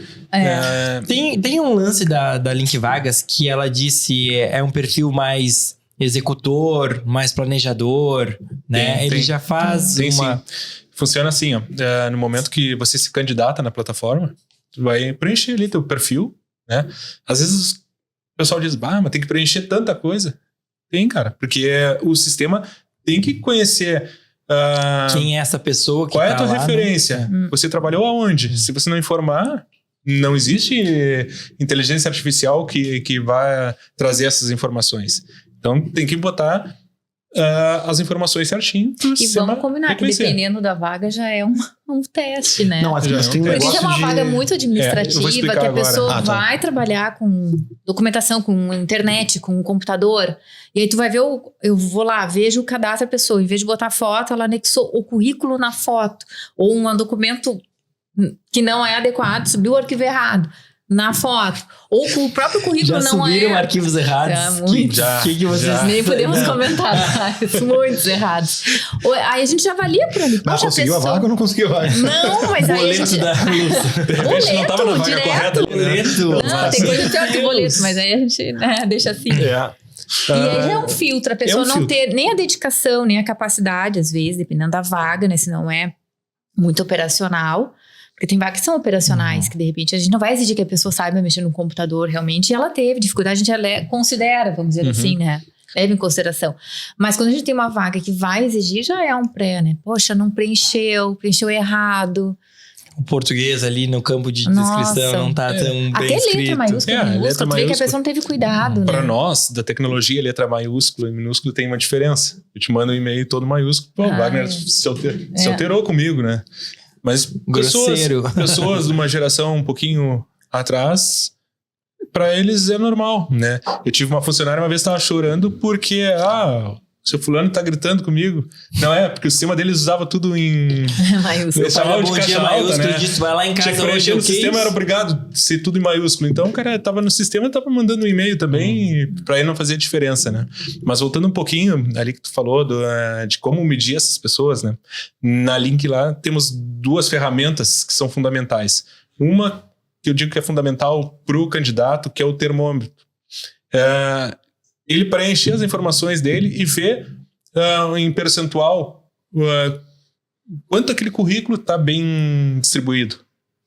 Tem um lance da Link Vagas que ela disse é um perfil mais executor, mais planejador, né? Ele já faz Sim. Funciona assim, ó. No momento que você se candidata na plataforma, tu vai preencher ali teu perfil, né? Às vezes o pessoal diz, mas tem que preencher tanta coisa. Tem, cara, porque o sistema tem que conhecer quem é essa pessoa que qual é a tua lá, referência? Né? Você trabalhou aonde? Se você não informar, não existe inteligência artificial que vai trazer essas informações. Então tem que botar as informações certinho. E vamos combinar que dependendo da vaga já é um teste, né? Não, mas tem um porque negócio é uma vaga muito administrativa, que a pessoa vai trabalhar com documentação, com internet, com computador. E aí tu vai ver, eu vou lá, vejo o cadastro da pessoa, em vez de botar foto, ela anexou o currículo na foto. Ou um documento que não é adequado, subiu o arquivo errado na foto. Ou com o próprio currículo já não é. Já subiram arquivos errados? Que vocês nem podemos comentar. Muitos errados. Aí a gente avalia por ali. Mas conseguiu a vaga ou não conseguiu a vaga? Não, mas aí a gente... da luz. De repente não tava na vaga correta. Boleto. Não, tem coisa pior que boleto, mas aí a gente deixa assim. E aí já é um filtro. A pessoa não ter nem a dedicação, nem a capacidade, às vezes, dependendo da vaga, né? Se não é muito operacional. Porque tem vagas que são operacionais, que de repente a gente não vai exigir que a pessoa saiba mexer no computador realmente, e ela teve dificuldade, a gente considera, vamos dizer assim, né? Leva em consideração. Mas quando a gente tem uma vaga que vai exigir, já é um pré, né? Poxa, não preencheu errado. O português ali no campo de descrição não tá tão bem até escrito. Letra maiúscula, minúscula, tu vê que a pessoa não teve cuidado, né? Para nós, da tecnologia, letra maiúscula e minúscula tem uma diferença. Eu te mando um e-mail todo maiúsculo, o Wagner se alterou comigo, né? Mas pessoas de uma geração um pouquinho atrás, para eles é normal, né? Eu tive uma funcionária uma vez que estava chorando porque, seu fulano tá gritando comigo. Não porque o sistema deles usava tudo em maiúsculo. Eles chamavam de caixa alta, né? Disse, vai lá em casa hoje, no sistema era obrigado a ser tudo em maiúsculo. Então o cara tava no sistema e tava mandando um e-mail também, para ele não fazer diferença, né? Mas voltando um pouquinho ali que tu falou de como medir essas pessoas, né? Na Link lá temos 2 ferramentas que são fundamentais. Uma que eu digo que é fundamental para o candidato, que é o termômetro. Ele preenche as informações dele e vê em percentual quanto aquele currículo está bem distribuído,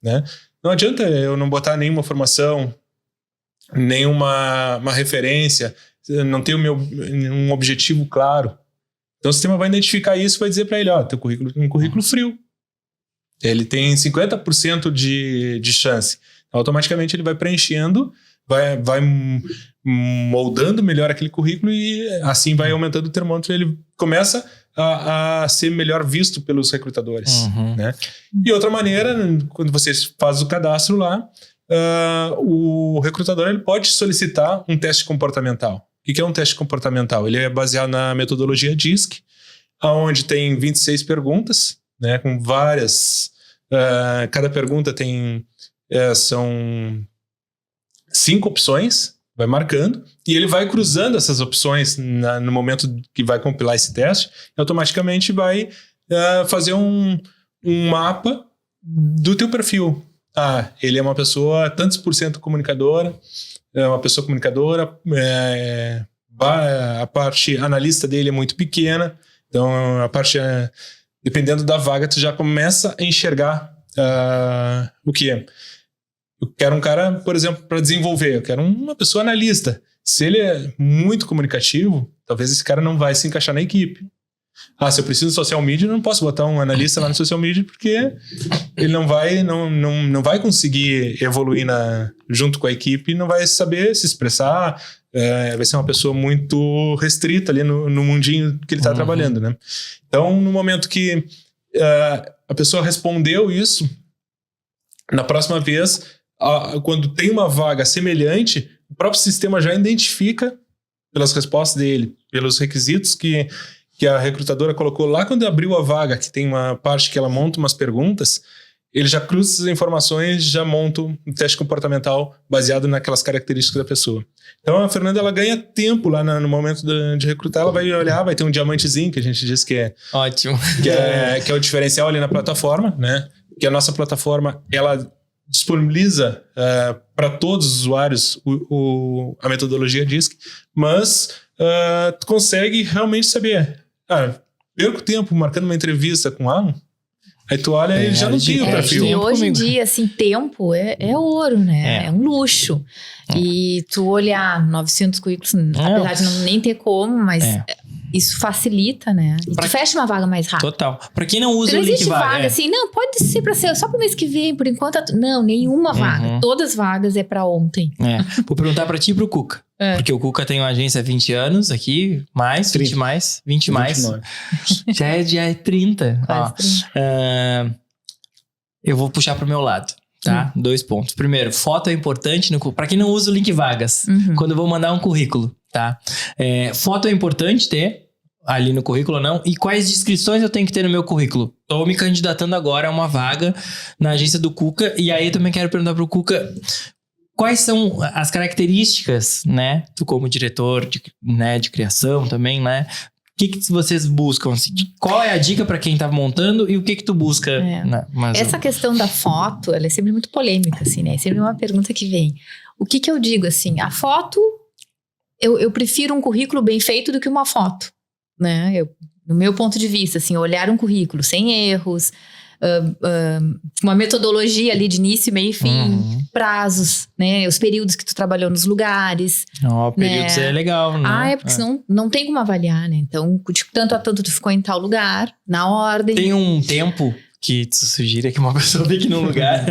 né? Não adianta eu não botar nenhuma formação, nenhuma referência, não ter um objetivo claro. Então o sistema vai identificar isso e vai dizer para ele, teu currículo é um currículo frio. Ele tem 50% de chance. Automaticamente ele vai preenchendo, vai moldando melhor aquele currículo e assim vai aumentando o termômetro. Ele começa a ser melhor visto pelos recrutadores. Né? E outra maneira, quando você faz o cadastro lá, o recrutador ele pode solicitar um teste comportamental. O que é um teste comportamental? Ele é baseado na metodologia DISC, onde tem 26 perguntas, né, com várias... cada pergunta são 5 opções, vai marcando, e ele vai cruzando essas opções no momento que vai compilar esse teste, e automaticamente vai fazer um mapa do teu perfil. Ele é uma pessoa tantos por cento comunicadora, é uma pessoa comunicadora, a parte analista dele é muito pequena, então a parte, dependendo da vaga, tu já começa a enxergar o que é. Eu quero um cara, por exemplo, para desenvolver, eu quero uma pessoa analista. Se ele é muito comunicativo, talvez esse cara não vai se encaixar na equipe. Se eu preciso de social media, eu não posso botar um analista lá no social media porque ele não vai conseguir evoluir junto com a equipe e não vai saber se expressar, vai ser uma pessoa muito restrita ali no mundinho que ele está trabalhando, né? Então, no momento que a pessoa respondeu isso, na próxima vez, quando tem uma vaga semelhante, o próprio sistema já identifica pelas respostas dele, pelos requisitos que a recrutadora colocou lá quando abriu a vaga, que tem uma parte que ela monta umas perguntas, ele já cruza essas informações, já monta um teste comportamental baseado naquelas características da pessoa. Então a Fernanda ela ganha tempo lá no momento de recrutar, ela vai olhar, vai ter um diamantezinho que a gente diz que é... Ótimo. Que é o diferencial ali na plataforma, né? Que a nossa plataforma, ela disponibiliza para todos os usuários a metodologia DISC, mas tu consegue realmente saber... perco tempo marcando uma entrevista com Alan, aí tu olha e ele já não tem o perfil. E hoje em dia, assim, tempo é ouro, né? É um luxo. E tu olhar 900 currículos, apesar de não nem ter como, mas isso facilita, né? E tu fecha uma vaga mais rápido. Total. Pra quem não usa o link vaga, assim, não, pode ser pra ser só pro mês que vem, por enquanto. Não, nenhuma vaga. Todas as vagas é pra ontem. Vou perguntar pra ti e pro Cuca. Porque o Cuca tem uma agência há 20 anos aqui, 20 mais. Já é 30. Quase 30. Eu vou puxar pro meu lado, tá? 2 pontos. Primeiro, foto é importante pra quem não usa o link vagas. Quando eu vou mandar um currículo, tá? Foto é importante ter ali no currículo ou não? E quais descrições eu tenho que ter no meu currículo? Tô me candidatando agora a uma vaga na agência do Cuca. E aí eu também quero perguntar pro Cuca... Quais são as características, né? Tu como diretor de criação também, né? O que vocês buscam? Qual é a dica para quem tá montando e o que tu busca? Essa questão da foto, ela é sempre muito polêmica, assim, né? É sempre uma pergunta que vem. O que eu digo, assim? A foto, eu prefiro um currículo bem feito do que uma foto, né? No meu ponto de vista, assim, olhar um currículo sem erros... uma metodologia ali de início, meio e fim, prazos, né? Os períodos que tu trabalhou nos lugares. Períodos é legal, né? Porque senão não tem como avaliar, né? Então, de tanto a tanto tu ficou em tal lugar, na ordem. Tem um tempo que tu sugira que uma pessoa tem que ir num lugar.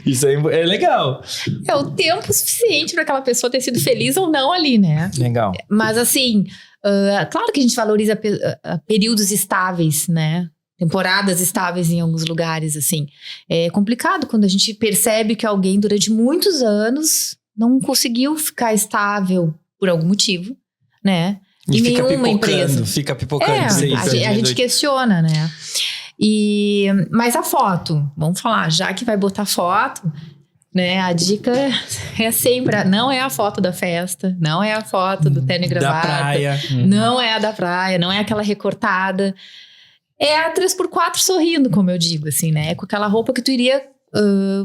Isso aí é legal. É o tempo suficiente para aquela pessoa ter sido feliz ou não ali, né? Legal. Mas assim, claro que a gente valoriza períodos estáveis, né? Temporadas estáveis em alguns lugares, assim. É complicado quando a gente percebe que alguém, durante muitos anos, não conseguiu ficar estável por algum motivo, né? E fica pipocando. Fica pipocando. A gente questiona, né? Mas a foto, vamos falar, já que vai botar foto, né? A dica é sempre, não é a foto da festa, não é a foto do terno e gravata. Da praia. Não é a da praia, não é aquela recortada. É a 3x4 sorrindo, como eu digo, assim, né? É com aquela roupa que tu iria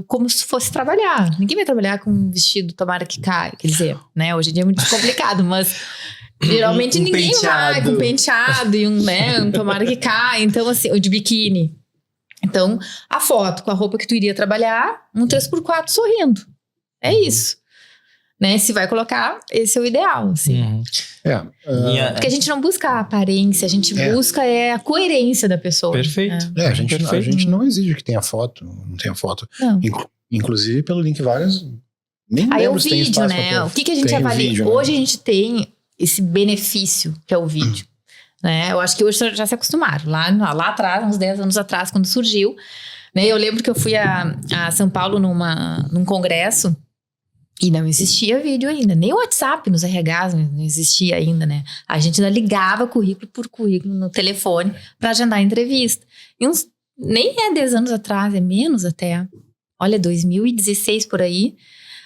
como se fosse trabalhar. Ninguém vai trabalhar com um vestido tomara que caia. Quer dizer, né? Hoje em dia é muito complicado, mas geralmente ninguém vai com um penteado e um tomara que caia. Então, assim, ou de biquíni. Então, a foto com a roupa que tu iria trabalhar, um 3x4 sorrindo. É isso. Né? Se vai colocar, esse é o ideal, assim. Porque a gente não busca a aparência, a gente busca a coerência da pessoa. Perfeito. A gente não exige que tenha foto, não tenha foto. Não. Inclusive, pelo Link Vagas, nem Aí é o lembro se tem vídeo, espaço né? pra O que a gente tem avalia? vídeo, né? Hoje a gente tem esse benefício, que é o vídeo. Né? Eu acho que hoje já se acostumaram. Lá atrás, uns 10 anos atrás, quando surgiu. Né? Eu lembro que eu fui a São Paulo num congresso e não existia vídeo ainda. Nem o WhatsApp nos RHs não existia ainda, né? A gente ainda ligava currículo por currículo no telefone para agendar a entrevista. E nem é 10 anos atrás, é menos até. Olha, 2016 por aí.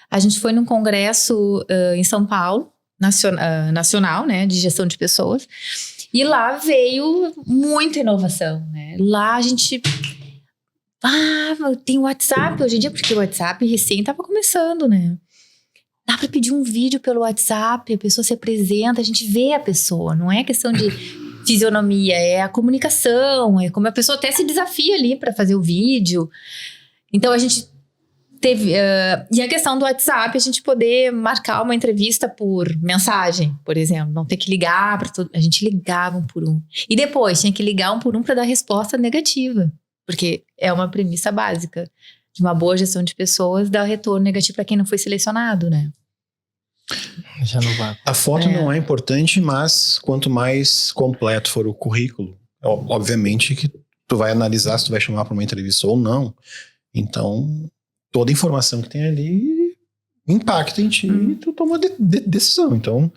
A gente foi num congresso em São Paulo, nacional, né? De gestão de pessoas. E lá veio muita inovação, né? Lá a gente... tem o WhatsApp hoje em dia, porque o WhatsApp recém estava começando, né? Dá para pedir um vídeo pelo WhatsApp, a pessoa se apresenta, a gente vê a pessoa. Não é questão de fisionomia, é a comunicação, é como a pessoa até se desafia ali para fazer o vídeo. Então a gente teve... e a questão do WhatsApp, a gente poder marcar uma entrevista por mensagem, por exemplo. Não ter que ligar para todo... A gente ligava um por um. E depois tinha que ligar um por um para dar resposta negativa. Porque é uma premissa básica de uma boa gestão de pessoas, dar retorno negativo para quem não foi selecionado, né? Já não vai. A foto não é importante, mas quanto mais completo for o currículo, obviamente que tu vai analisar se tu vai chamar para uma entrevista ou não. Então, toda a informação que tem ali impacta em ti e tu toma decisão. Então,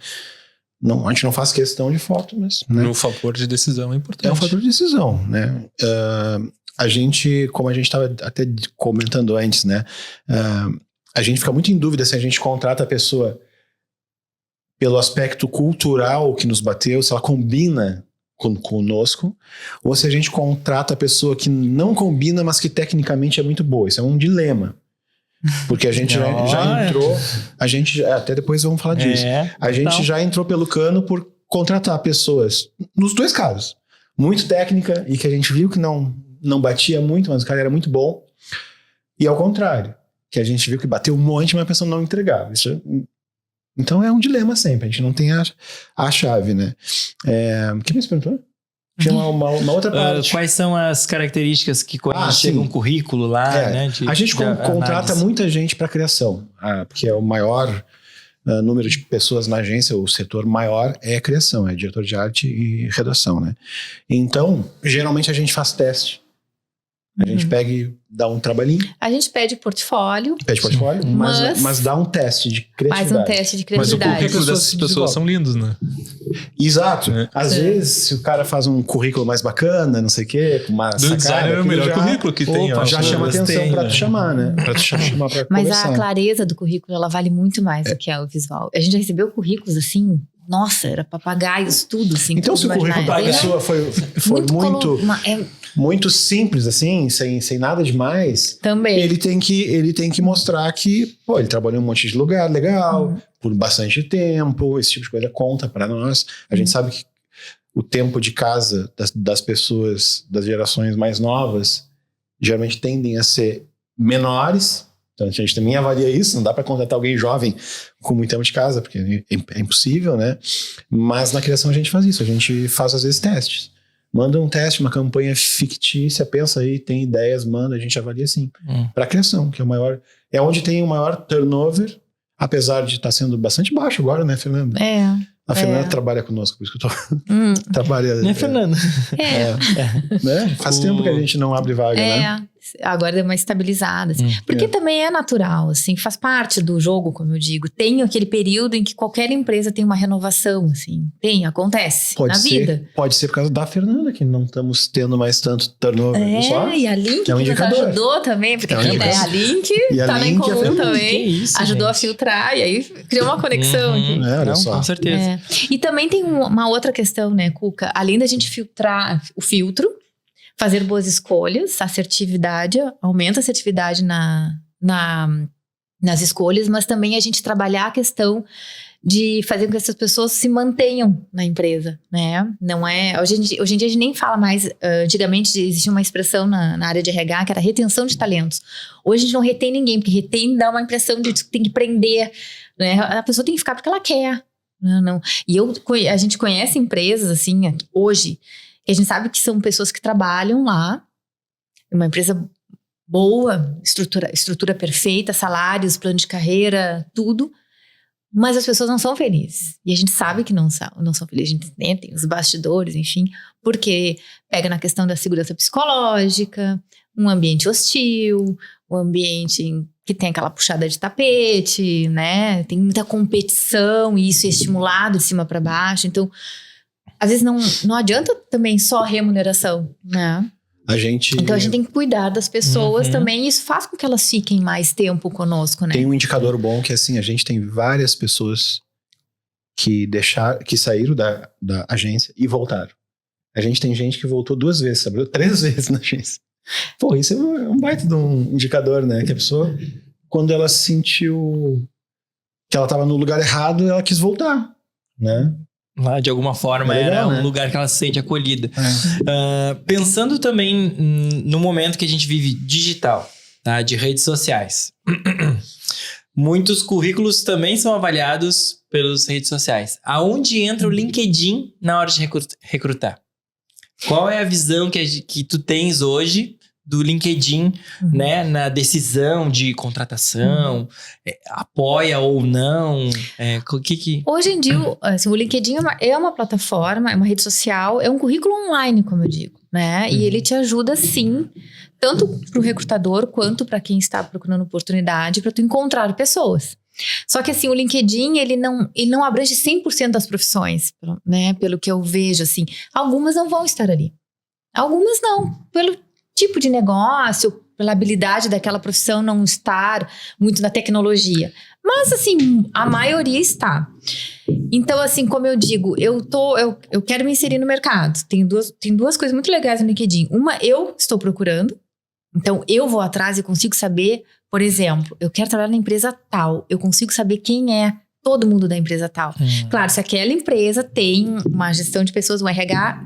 a gente não faz questão de foto, mas... Né? No fator de decisão é importante. É um fator de decisão, né? A gente, como a gente estava até comentando antes, né? A gente fica muito em dúvida se a gente contrata a pessoa pelo aspecto cultural que nos bateu, se ela combina conosco, ou se a gente contrata a pessoa que não combina, mas que tecnicamente é muito boa. Isso é um dilema. Porque a gente já entrou, até depois vamos falar disso. A gente já entrou pelo cano por contratar pessoas, nos dois casos, muito técnica e que a gente viu que não batia muito, mas o cara era muito bom. E ao contrário, que a gente viu que bateu um monte, mas a pessoa não entregava. Então é um dilema sempre, a gente não tem a chave, né? O que me perguntou? Tinha uma outra parte. Quais são as características que quando chega um currículo lá, né? A gente contrata muita gente para criação, porque é o maior número de pessoas na agência, o setor maior é a criação, é diretor de arte e redação, né? Então, geralmente a gente faz teste. A gente pega e dá um trabalhinho. A gente pede portfólio. Mas dá um teste de criatividade. Faz um teste de criatividade. Mas o currículo dessas pessoas são lindos, né? Exato. Às vezes, se o cara faz um currículo mais bacana, não sei o quê, com uma do designer é o melhor currículo que tem. Já chama atenção pra tu chamar, né? Pra tu chamar pra Mas conversar. a clareza do currículo, ela vale muito mais do que o visual. A gente já recebeu currículos assim... Nossa, era papagaios, tudo, assim. Então, se o currículo da pessoa foi muito simples, assim, sem nada demais, também. Ele tem que mostrar que, ele trabalhou em um monte de lugar legal, por bastante tempo, esse tipo de coisa conta pra nós. A gente sabe que o tempo de casa das pessoas das gerações mais novas geralmente tendem a ser menores. Então a gente também avalia isso, não dá para contratar alguém jovem com muito tempo de casa, porque é impossível, né? Mas na criação a gente faz isso, a gente faz às vezes testes. Manda um teste, uma campanha fictícia, pensa aí, tem ideias, manda, a gente avalia assim. Para criação, que é o maior, é onde tem o maior turnover, apesar de estar sendo bastante baixo agora, né, Fernanda? A Fernanda trabalha conosco, por isso que eu tô... trabalha... Né, Fernanda? Né? Faz tempo que a gente não abre vaga, né? Agora deu uma estabilizada. Assim. Porque também é natural, assim, faz parte do jogo, como eu digo. Tem aquele período em que qualquer empresa tem uma renovação, assim. Acontece na vida. Pode ser por causa da Fernanda, que não estamos tendo mais tanto turnover. E a Link que nos ajudou também, porque a Link tá na Incomum também. Ajudou a filtrar, e aí criou uma conexão aqui. Olha só. Com certeza. E também tem uma outra questão, né, Cuca? Além da gente filtrar o filtro, fazer boas escolhas, assertividade, aumenta a assertividade nas escolhas, mas também a gente trabalhar a questão de fazer com que essas pessoas se mantenham na empresa, né? Não é... Hoje em dia a gente nem fala mais... antigamente existia uma expressão na área de RH que era retenção de talentos. Hoje a gente não retém ninguém, porque retém dá uma impressão de que tem que prender, né? A pessoa tem que ficar porque ela quer. Não. E a gente conhece empresas, assim, hoje, que a gente sabe que são pessoas que trabalham lá, uma empresa boa, estrutura perfeita, salários, plano de carreira, tudo, mas as pessoas não são felizes. E a gente sabe que não são felizes. A gente tem os bastidores, enfim, porque pega na questão da segurança psicológica, um ambiente hostil, um ambiente que tem aquela puxada de tapete, né? Tem muita competição e isso é estimulado de cima para baixo. Então, às vezes não adianta também só remuneração, né? Então a gente tem que cuidar das pessoas também, e isso faz com que elas fiquem mais tempo conosco, né? Tem um indicador bom que assim, a gente tem várias pessoas que saíram da agência e voltaram. A gente tem gente que voltou 2 vezes, sabe? 3 vezes na agência. Pô, isso é um baita de um indicador, né? Que a pessoa, quando ela sentiu que ela estava no lugar errado, ela quis voltar, né? Lá, de alguma forma, legal, era um lugar que ela se sente acolhida. Pensando também no momento que a gente vive digital, tá? De redes sociais. Muitos currículos também são avaliados pelas redes sociais. Aonde entra o LinkedIn na hora de recrutar? Qual é a visão que tu tens hoje do LinkedIn, né, na decisão de contratação, apoia ou não? Hoje em dia, assim, o LinkedIn é uma plataforma, é uma rede social, é um currículo online, como eu digo, né? E ele te ajuda, sim, tanto para o recrutador quanto para quem está procurando oportunidade, para tu encontrar pessoas. Só que assim, o LinkedIn, ele não abrange 100% das profissões, né? Pelo que eu vejo, assim. Algumas não vão estar ali. Algumas não, pelo tipo de negócio, pela habilidade daquela profissão não estar muito na tecnologia. Mas assim, a maioria está. Então assim, como eu digo, eu quero me inserir no mercado. Tem duas coisas muito legais no LinkedIn. Uma, eu estou procurando. Então eu vou atrás e consigo saber, por exemplo, eu quero trabalhar na empresa tal. Eu consigo saber quem é todo mundo da empresa tal. Claro, se aquela empresa tem uma gestão de pessoas, um RH,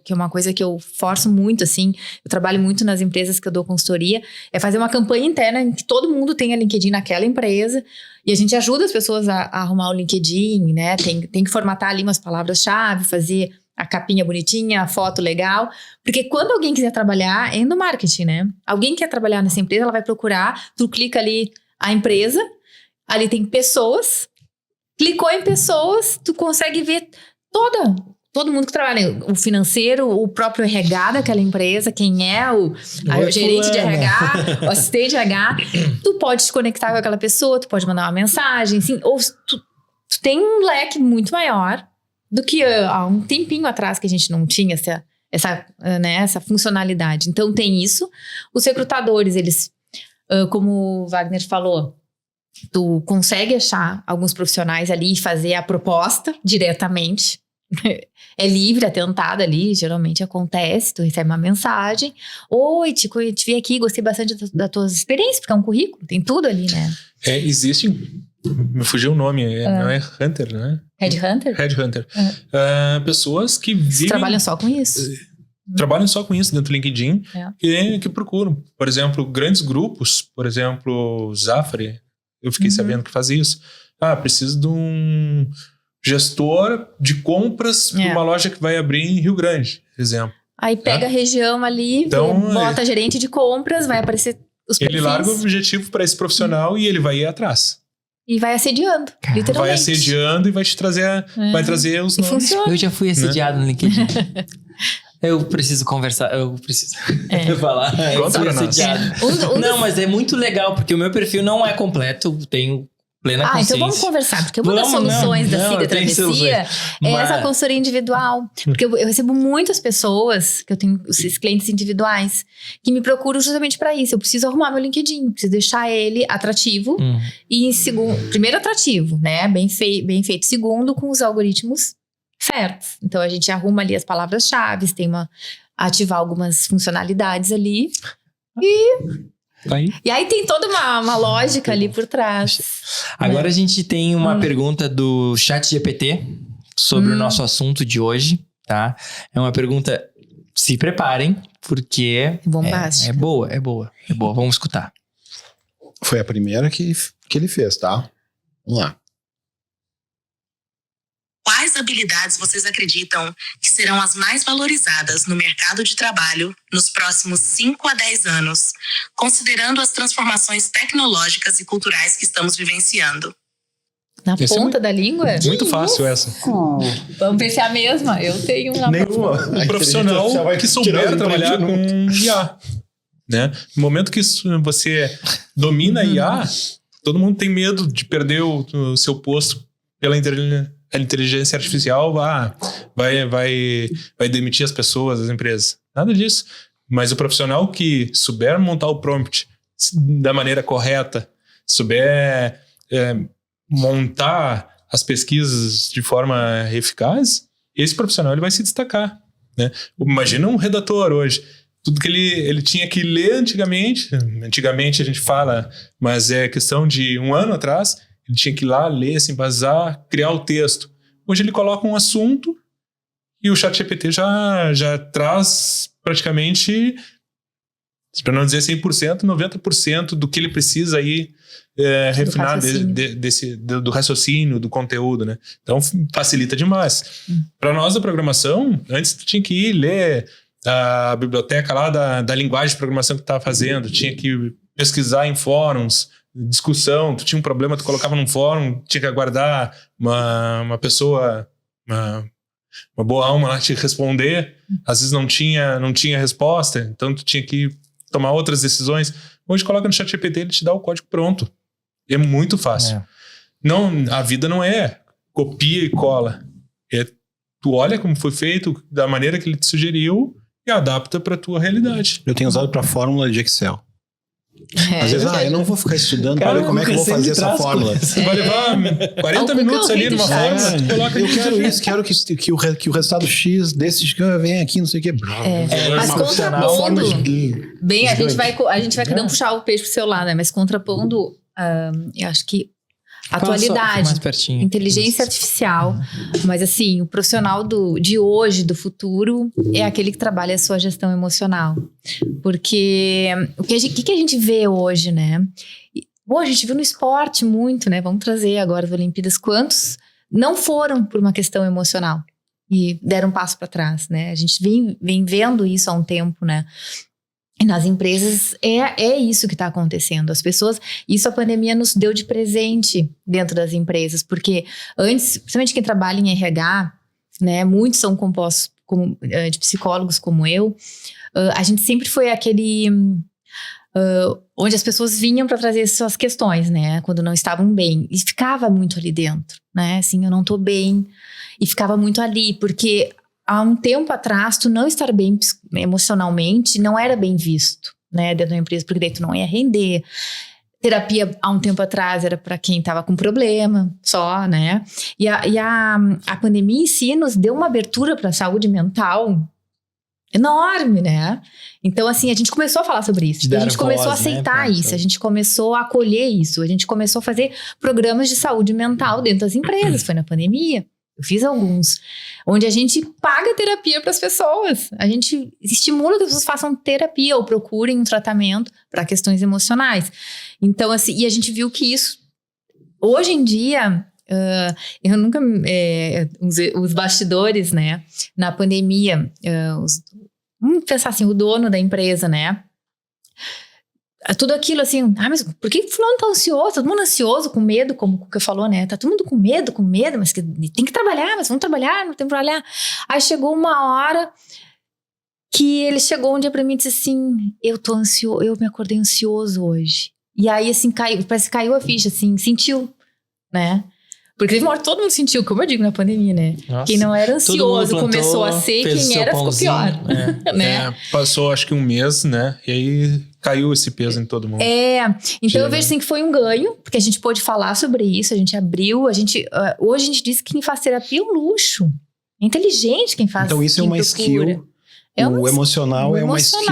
que é uma coisa que eu forço muito, assim, eu trabalho muito nas empresas que eu dou consultoria, é fazer uma campanha interna em que todo mundo tenha LinkedIn naquela empresa, e a gente ajuda as pessoas a arrumar o LinkedIn, né? Tem que formatar ali umas palavras-chave, fazer a capinha bonitinha, a foto legal, porque quando alguém quiser trabalhar, é no marketing, né? Alguém quer trabalhar nessa empresa, ela vai procurar, tu clica ali a empresa, ali tem pessoas, clicou em pessoas, tu consegue ver todo mundo que trabalha, o financeiro, o próprio RH daquela empresa, quem é o gerente de RH, o assistente de RH. Tu pode te conectar com aquela pessoa, tu pode mandar uma mensagem, assim, ou tu tem um leque muito maior do que há um tempinho atrás que a gente não tinha essa funcionalidade. Então tem isso. Os recrutadores, eles, como o Wagner falou, tu consegue achar alguns profissionais ali e fazer a proposta diretamente. É livre, atentado ali, geralmente acontece, tu recebe uma mensagem. Oi, te vi aqui, gostei bastante das tuas experiências, porque é um currículo, tem tudo ali, né? Existe, me fugiu o nome, não é Hunter, né? Headhunter. Pessoas que vivem... Trabalham só com isso. Trabalham só com isso dentro do LinkedIn, que procuram. Por exemplo, grandes grupos, por exemplo, Zafre, eu fiquei sabendo que faz isso. Preciso de um gestor de compras para uma loja que vai abrir em Rio Grande, por exemplo. Aí pega a região ali, então, bota gerente de compras, vai aparecer os perfis. Ele larga o objetivo para esse profissional e ele vai ir atrás. E vai assediando, literalmente. Vai assediando e vai te trazer, vai trazer os nomes. Funciona. Eu já fui assediado no LinkedIn. Eu preciso conversar, eu preciso falar. Conta pra nós. Não, mas é muito legal, porque o meu perfil não é completo, tenho plena consciência. Então vamos conversar, porque uma das soluções da Siga Travessia é essa consultoria individual. Porque eu recebo muitas pessoas, que eu tenho esses clientes individuais, que me procuram justamente para isso. Eu preciso arrumar meu LinkedIn, preciso deixar ele atrativo. E em segundo, primeiro atrativo, né? Bem feito. Segundo, com os algoritmos certos. Então a gente arruma ali as palavras-chave, tem ativar algumas funcionalidades ali. Tá aí. E aí tem toda uma lógica ali por trás. Agora a gente tem uma pergunta do ChatGPT sobre o nosso assunto de hoje, tá? É uma pergunta, se preparem, porque Bombástica. é boa. Vamos escutar. Foi a primeira que ele fez, tá? Vamos lá. Quais habilidades vocês acreditam que serão as mais valorizadas no mercado de trabalho nos próximos 5 a 10 anos, considerando as transformações tecnológicas e culturais que estamos vivenciando? Na Esse é ponta da língua? Muito fácil essa. Vamos ver se é a mesma. Eu tenho uma Nenhuma. Um profissional que souber trabalhar com IA. Né? No momento que você domina a IA, todo mundo tem medo de perder o seu posto pela inteligência artificial. Vai demitir as pessoas, as empresas. Nada disso. Mas o profissional que souber montar o prompt da maneira correta, souber montar as pesquisas de forma eficaz, esse profissional ele vai se destacar. Né? Imagina um redator hoje. Tudo que ele tinha que ler antigamente a gente fala, mas é questão de 1 ano atrás, ele tinha que ir lá, ler, se embasar, criar o texto. Hoje ele coloca um assunto e o ChatGPT já traz praticamente, para não dizer 100%, 90% do que ele precisa aí refinar do raciocínio, do conteúdo, né? Então facilita demais. Para nós da programação, antes tu tinha que ir ler a biblioteca lá da linguagem de programação que tu estava fazendo, tinha que pesquisar em fóruns, discussão, tu tinha um problema, tu colocava num fórum, tinha que aguardar uma pessoa, uma boa alma lá te responder, às vezes não tinha resposta, então tu tinha que tomar outras decisões. Hoje coloca no ChatGPT, ele te dá o código pronto. É muito fácil. Não, a vida não é copia e cola. Tu olha como foi feito, da maneira que ele te sugeriu e adapta para tua realidade. Eu tenho usado para fórmula de Excel. Às vezes, eu não vou ficar estudando para ver como é que eu vou fazer essa fórmula. Você vai levar 40 minutos ali numa fórmula, tu coloca eu quero isso, quero que o resultado X desse venha aqui, não sei o que. Mas contrapondo, bem, a gente vai cada um puxar o peixe pro seu lado, né? Mas contrapondo, eu acho que atualidade, mais pertinho. Inteligência artificial, mas assim, o profissional de hoje, do futuro, é aquele que trabalha a sua gestão emocional. Porque o que a gente vê hoje, né? Bom, a gente viu no esporte muito, né? Vamos trazer agora as Olimpíadas. Quantos não foram por uma questão emocional e deram um passo para trás, né? A gente vem vendo isso há um tempo, né? E nas empresas é isso que está acontecendo. As pessoas, isso a pandemia nos deu de presente dentro das empresas, porque antes, principalmente quem trabalha em RH, né, muitos são compostos de psicólogos como eu, a gente sempre foi aquele onde as pessoas vinham para trazer suas questões, né, quando não estavam bem, e ficava muito ali dentro, né, assim, eu não tô bem, e ficava muito ali, porque há um tempo atrás, tu não estar bem emocionalmente não era bem visto, né, dentro da empresa, porque daí tu não ia render. Terapia, há um tempo atrás, era para quem estava com problema só, né? E a pandemia em si nos deu uma abertura para a saúde mental enorme, né? Então, assim, a gente começou a falar sobre isso. A gente começou a aceitar isso, a gente começou a acolher isso, a gente começou a fazer programas de saúde mental dentro das empresas. Foi na pandemia. Eu fiz alguns, onde a gente paga terapia para as pessoas. A gente estimula que as pessoas façam terapia ou procurem um tratamento para questões emocionais. Então, assim, e a gente viu que isso, hoje em dia, eu nunca... os bastidores, né? Na pandemia, vamos pensar assim, o dono da empresa, né? Tudo aquilo assim, mas por que fulano tá ansioso? Todo mundo ansioso, com medo, como o Cuca falou, né? Tá todo mundo com medo, mas que tem que trabalhar, mas vamos trabalhar, não tem que trabalhar. Aí chegou uma hora que ele chegou um dia pra mim e disse assim, eu tô ansioso, eu me acordei ansioso hoje. E aí assim, parece que caiu a ficha, assim, sentiu, né? Porque teve uma hora que todo mundo sentiu, como eu digo na pandemia, né? Nossa, quem não era ansioso começou a ser, quem era ficou pior. Né? Passou acho que 1 mês, né? E aí caiu esse peso em todo mundo. Então eu vejo assim que foi um ganho, porque a gente pôde falar sobre isso, a gente abriu, hoje a gente diz que quem faz terapia é um luxo. É inteligente quem faz. Então isso é uma skill O emocional é uma skill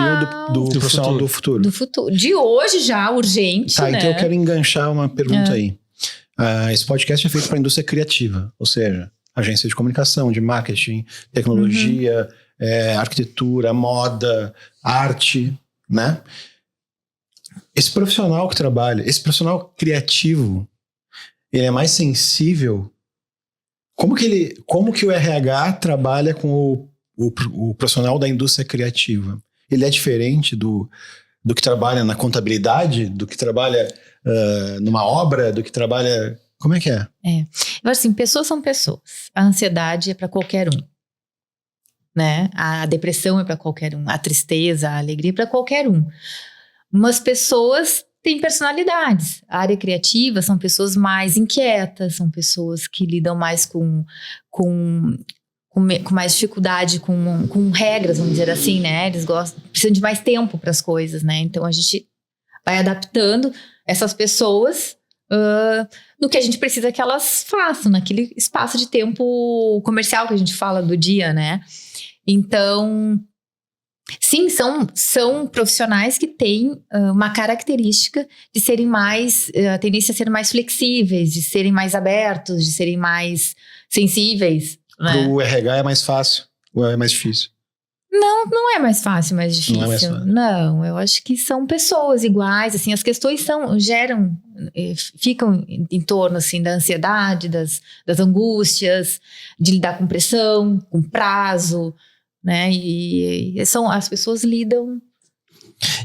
do profissional do futuro. Do futuro. De hoje já, urgente, Tá, né? então eu quero enganchar uma pergunta aí. Esse podcast é feito para a indústria criativa, ou seja, agência de comunicação, de marketing, tecnologia, arquitetura, moda, arte, né? Esse profissional que trabalha, esse profissional criativo, ele é mais sensível. Como que o RH trabalha com o profissional da indústria criativa? Ele é diferente do que trabalha na contabilidade, do que trabalha numa obra, do que trabalha... Como é que é? Eu acho assim, pessoas são pessoas. A ansiedade é para qualquer um, né? A depressão é para qualquer um. A tristeza, a alegria é para qualquer um. Mas pessoas têm personalidades. A área criativa são pessoas mais inquietas, são pessoas que lidam mais com mais dificuldade com regras, vamos dizer assim, né? Eles precisam de mais tempo para as coisas, né? Então a gente vai adaptando essas pessoas no que a gente precisa que elas façam, naquele espaço de tempo comercial que a gente fala do dia, né? Então, sim, são profissionais que têm uma característica de serem mais, a tendência a ser mais flexíveis, de serem mais abertos, de serem mais sensíveis. Né? Para o RH é mais fácil ou é mais difícil? Não é mais fácil, mais difícil. Não é mais fácil. Não, eu acho que são pessoas iguais, assim, as questões ficam em torno, assim, da ansiedade, das angústias, de lidar com pressão, com prazo, né, e as pessoas lidam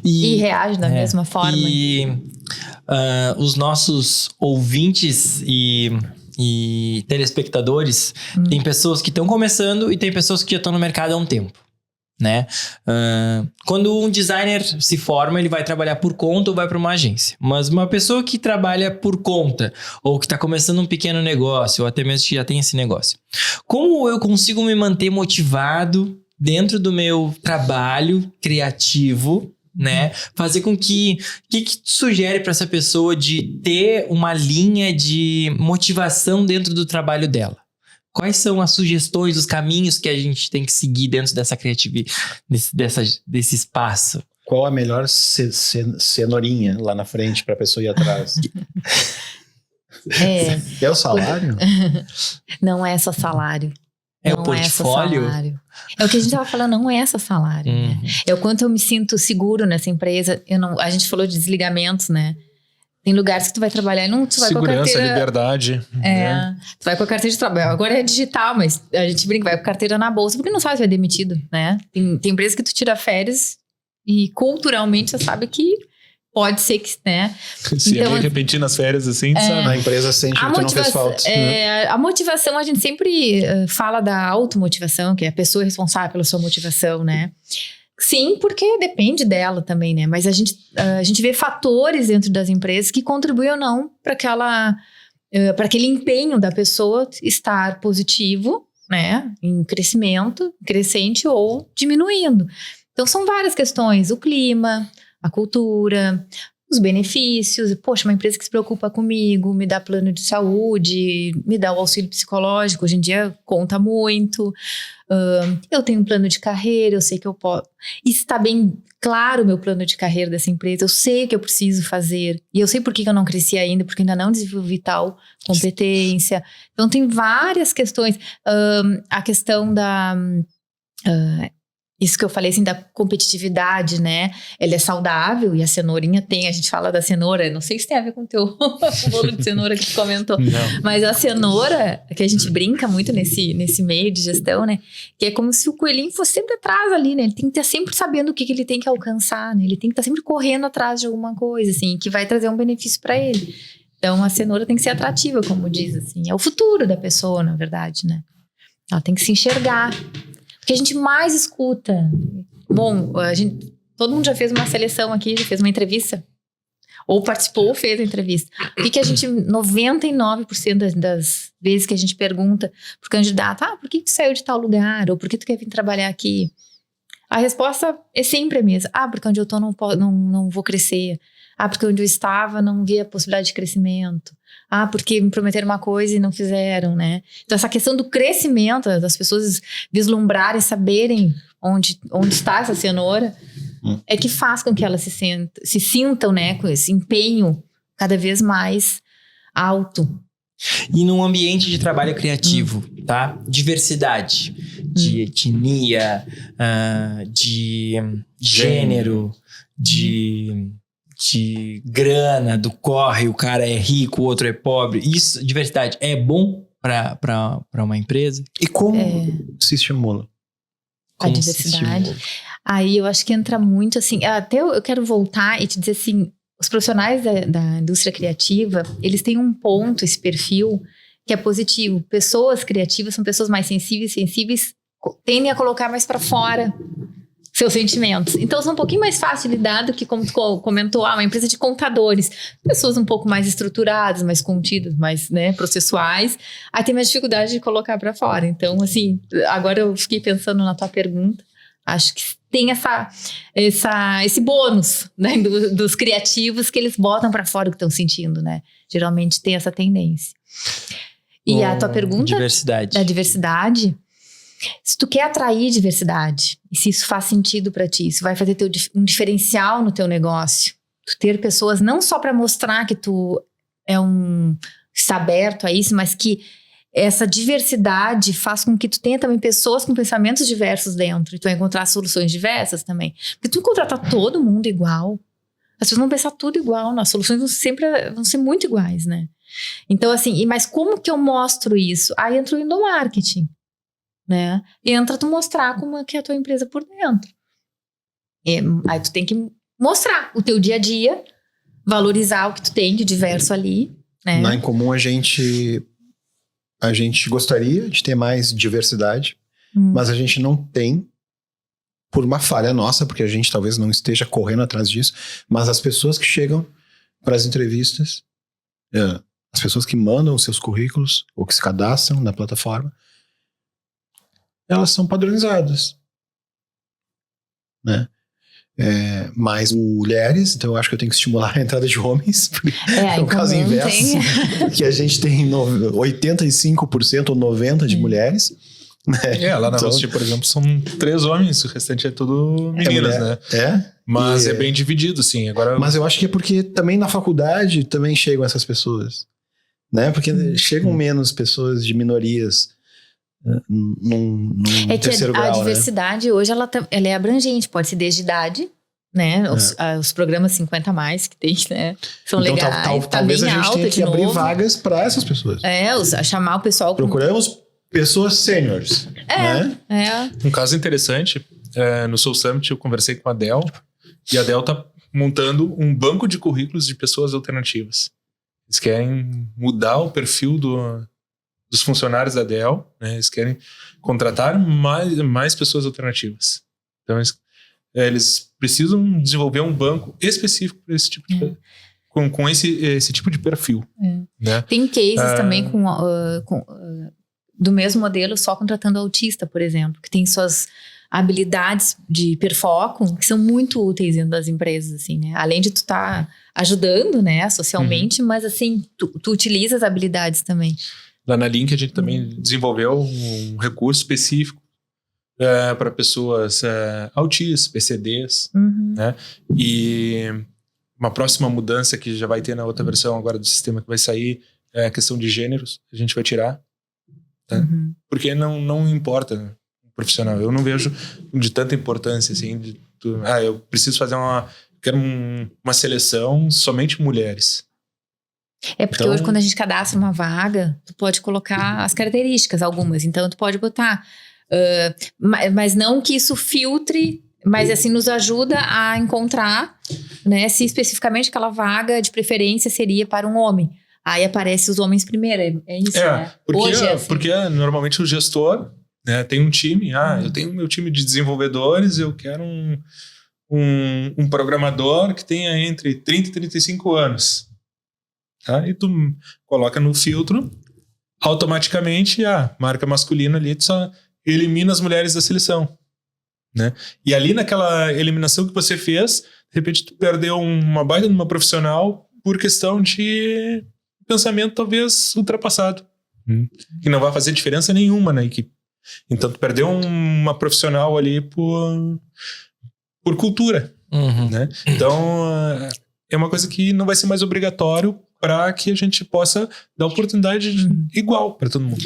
e reagem da mesma forma. E os nossos ouvintes e telespectadores, tem pessoas que estão começando e tem pessoas que já estão no mercado há um tempo, né? Quando um designer se forma, ele vai trabalhar por conta ou vai para uma agência. Mas uma pessoa que trabalha por conta ou que está começando um pequeno negócio ou até mesmo que já tem esse negócio, como eu consigo me manter motivado dentro do meu trabalho criativo, né? Fazer com que tu sugere para essa pessoa de ter uma linha de motivação dentro do trabalho dela? Quais são as sugestões, os caminhos que a gente tem que seguir dentro dessa criatividade, desse espaço? Qual a melhor cenourinha lá na frente para a pessoa ir atrás? É o salário? Não é só salário. É o portfólio? É o que a gente estava falando, não é só salário. Né? É o quanto eu me sinto seguro nessa empresa. A gente falou de desligamentos, né? Tem lugares que tu vai trabalhar e não tu vai segurança, com a carteira... liberdade. Né? Tu vai com a carteira de trabalho. Agora é digital, mas a gente brinca, vai com a carteira na bolsa, porque não sabe se vai demitido, né? Tem empresas que tu tira férias e culturalmente você sabe que pode ser que, né? Se então, é repentir nas férias assim, sabe? A empresa sente que tu não fez falta. A motivação, a gente sempre fala da automotivação, que é a pessoa responsável pela sua motivação, né? Sim, porque depende dela também, né? Mas a gente vê fatores dentro das empresas que contribuem ou não para aquele empenho da pessoa estar positivo, né? Em crescimento, crescente ou diminuindo. Então, são várias questões. O clima, a cultura, os benefícios. Poxa, uma empresa que se preocupa comigo, me dá plano de saúde, me dá o auxílio psicológico, hoje em dia conta muito. Eu tenho um plano de carreira, eu sei que eu posso. Está bem claro o meu plano de carreira dessa empresa, eu sei o que eu preciso fazer. E eu sei por que eu não cresci ainda, porque ainda não desenvolvi tal competência. Então, tem várias questões. A questão da... isso que eu falei, assim, da competitividade, né? Ela é saudável e a cenourinha tem. A gente fala da cenoura, não sei se tem a ver com o teu bolo de cenoura que tu comentou. Não. Mas a cenoura, que a gente brinca muito nesse meio de gestão, né? Que é como se o coelhinho fosse sempre atrás ali, né? Ele tem que estar sempre sabendo o que ele tem que alcançar, né? Ele tem que estar sempre correndo atrás de alguma coisa, assim, que vai trazer um benefício para ele. Então, a cenoura tem que ser atrativa, como diz, assim. É o futuro da pessoa, na verdade, né? Ela tem que se enxergar. O que a gente mais escuta... Bom, todo mundo já fez uma seleção aqui, já fez uma entrevista. Ou participou ou fez a entrevista. O que a gente... 99% das vezes que a gente pergunta pro candidato, por que tu saiu de tal lugar? Ou por que tu quer vir trabalhar aqui? A resposta é sempre a mesma. Porque onde eu tô não vou crescer. Porque onde eu estava não via possibilidade de crescimento. Porque me prometeram uma coisa e não fizeram, né? Então, essa questão do crescimento, das pessoas vislumbrarem, saberem onde está essa cenoura, é que faz com que elas se sintam, né, com esse empenho cada vez mais alto. E num ambiente de trabalho criativo, tá? Diversidade de etnia, de gênero, de grana, do corre, o cara é rico, o outro é pobre. Isso, diversidade, é bom para uma empresa? E como se estimula? A diversidade. Aí eu acho que entra muito assim, até eu quero voltar e te dizer assim, os profissionais da indústria criativa, eles têm um ponto, esse perfil, que é positivo. Pessoas criativas são pessoas mais sensíveis tendem a colocar mais para fora seus sentimentos. Então, são um pouquinho mais fácil de lidar do que, como tu comentou, uma empresa de contadores. Pessoas um pouco mais estruturadas, mais contidas, mais, né, processuais. Aí tem mais dificuldade de colocar para fora. Então, assim, agora eu fiquei pensando na tua pergunta. Acho que tem esse bônus, né, dos criativos, que eles botam para fora o que estão sentindo, né? Geralmente tem essa tendência. E a tua pergunta da diversidade, se tu quer atrair diversidade, e se isso faz sentido para ti, isso vai fazer um diferencial no teu negócio, tu ter pessoas não só para mostrar que tu está aberto a isso, mas que essa diversidade faz com que tu tenha também pessoas com pensamentos diversos dentro, e tu vai encontrar soluções diversas também. Porque tu contratar todo mundo igual, as pessoas vão pensar tudo igual, as soluções vão ser muito iguais, né? Então, assim, mas como que eu mostro isso? Aí entra o endomarketing, né? Entra tu mostrar como é que é a tua empresa por dentro. Aí tu tem que mostrar o teu dia a dia, valorizar o que tu tem de diverso ali, né? Na Incomum, a gente gostaria de ter mais diversidade, mas a gente não tem, por uma falha nossa, porque a gente talvez não esteja correndo atrás disso, mas as pessoas que chegam para as entrevistas, as pessoas que mandam os seus currículos ou que se cadastram na plataforma, elas são padronizadas, né? Mais mulheres, então eu acho que eu tenho que estimular a entrada de homens, é um caso inverso, porque a gente tem 85% ou 90% de mulheres, né? Lá na Rosti, por exemplo, são 3 homens, o restante é tudo meninas, né? Mas é bem dividido, sim. Agora... Mas eu acho que é porque também na faculdade também chegam essas pessoas, né? Porque chegam menos pessoas de minorias num terceiro grau, a diversidade, né? Hoje ela é abrangente, pode ser desde idade, né? Os programas 50+, que tem, né? São então, legais. Talvez a gente tenha que abrir vagas para essas pessoas. Chamar o pessoal... Procuramos pessoas sêniores. Né? Um caso interessante, no Soul Summit eu conversei com a Dell, e a Dell tá montando um banco de currículos de pessoas alternativas. Eles querem mudar o perfil dos funcionários da Dell, né? Eles querem contratar mais pessoas alternativas. Então, eles precisam desenvolver um banco específico para esse tipo de... Com esse tipo de perfil. Né? Tem cases também do mesmo modelo, só contratando autista, por exemplo, que tem suas habilidades de hiperfoco que são muito úteis dentro das empresas, assim, né? Além de tu estar ajudando, né, socialmente, mas assim, tu utiliza as habilidades também. Lá na Link a gente também desenvolveu um recurso específico para pessoas autistas, PCDs, né? E uma próxima mudança que já vai ter na outra versão agora do sistema que vai sair é a questão de gêneros, a gente vai tirar, tá? Porque não importa o profissional. Eu não vejo de tanta importância assim, eu preciso fazer quero uma seleção somente mulheres. É porque hoje, quando a gente cadastra uma vaga, tu pode colocar as características, algumas. Então, tu pode botar... mas não que isso filtre, mas assim, nos ajuda a encontrar, né, se especificamente aquela vaga de preferência seria para um homem. Aí aparece os homens primeiro, é isso, né? Porque normalmente o gestor, né, tem um time, eu tenho meu time de desenvolvedores, eu quero um programador que tenha entre 30 e 35 anos. Tá? E tu coloca no filtro, automaticamente a marca masculina ali, tu só elimina as mulheres da seleção, né? E ali naquela eliminação que você fez, de repente tu perdeu uma baita de uma profissional por questão de pensamento talvez ultrapassado, que não vai fazer diferença nenhuma na equipe. Então, tu perdeu uma profissional ali por cultura, né? Então, é uma coisa que não vai ser mais obrigatório para que a gente possa dar oportunidade igual para todo mundo.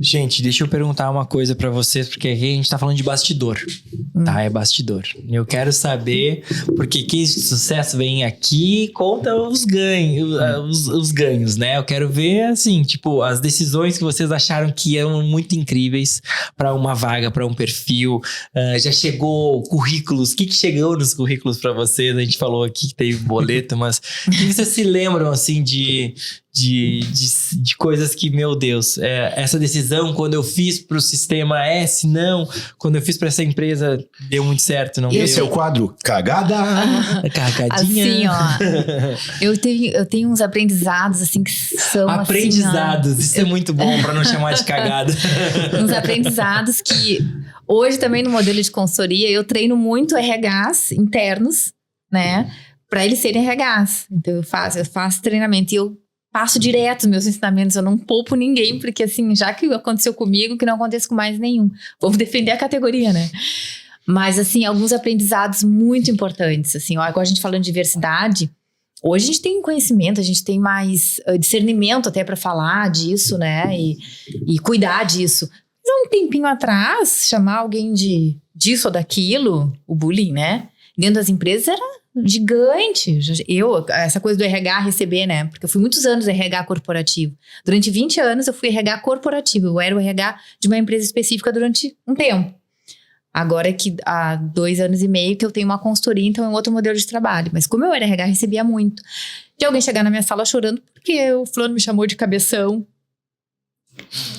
Gente, deixa eu perguntar uma coisa pra vocês, porque aqui a gente tá falando de bastidor, tá? É bastidor. Eu quero saber, porque case de sucesso vem aqui e conta os ganhos, os ganhos, né? Eu quero ver, assim, tipo, as decisões que vocês acharam que eram muito incríveis pra uma vaga, pra um perfil. Já chegou currículos, o que chegou nos currículos pra vocês? A gente falou aqui que teve boleto, mas o que vocês se lembram, assim, de coisas que, meu Deus, essa decisão, quando eu fiz pro sistema S, não. Quando eu fiz pra essa empresa, deu muito certo, não deu? Esse é o quadro Cagada! Cagadinha. Assim, ó. Eu tenho uns aprendizados, assim, que são Aprendizados, assim, isso é muito bom pra não chamar de cagada. uns aprendizados que hoje também no modelo de consultoria eu treino muito RHs internos, né? Pra eles serem RHs. Então eu faço treinamento e eu passo direto os meus ensinamentos, eu não poupo ninguém, porque assim, já que aconteceu comigo, que não aconteça com mais nenhum. Vamos defender a categoria, né? Mas assim, alguns aprendizados muito importantes, assim, ó, agora a gente falando de diversidade, hoje a gente tem conhecimento, a gente tem mais discernimento até pra falar disso, né? E cuidar disso. Mas um tempinho atrás, chamar alguém disso ou daquilo, o bullying, né? Dentro das empresas era gigante. Essa coisa do RH receber, né? Porque eu fui muitos anos RH corporativo. Durante 20 anos eu fui RH corporativo. Eu era o RH de uma empresa específica durante um tempo. Agora é que há 2 anos e meio que eu tenho uma consultoria, então é um outro modelo de trabalho. Mas como eu era RH, recebia muito. De alguém chegar na minha sala chorando porque o fulano me chamou de cabeção.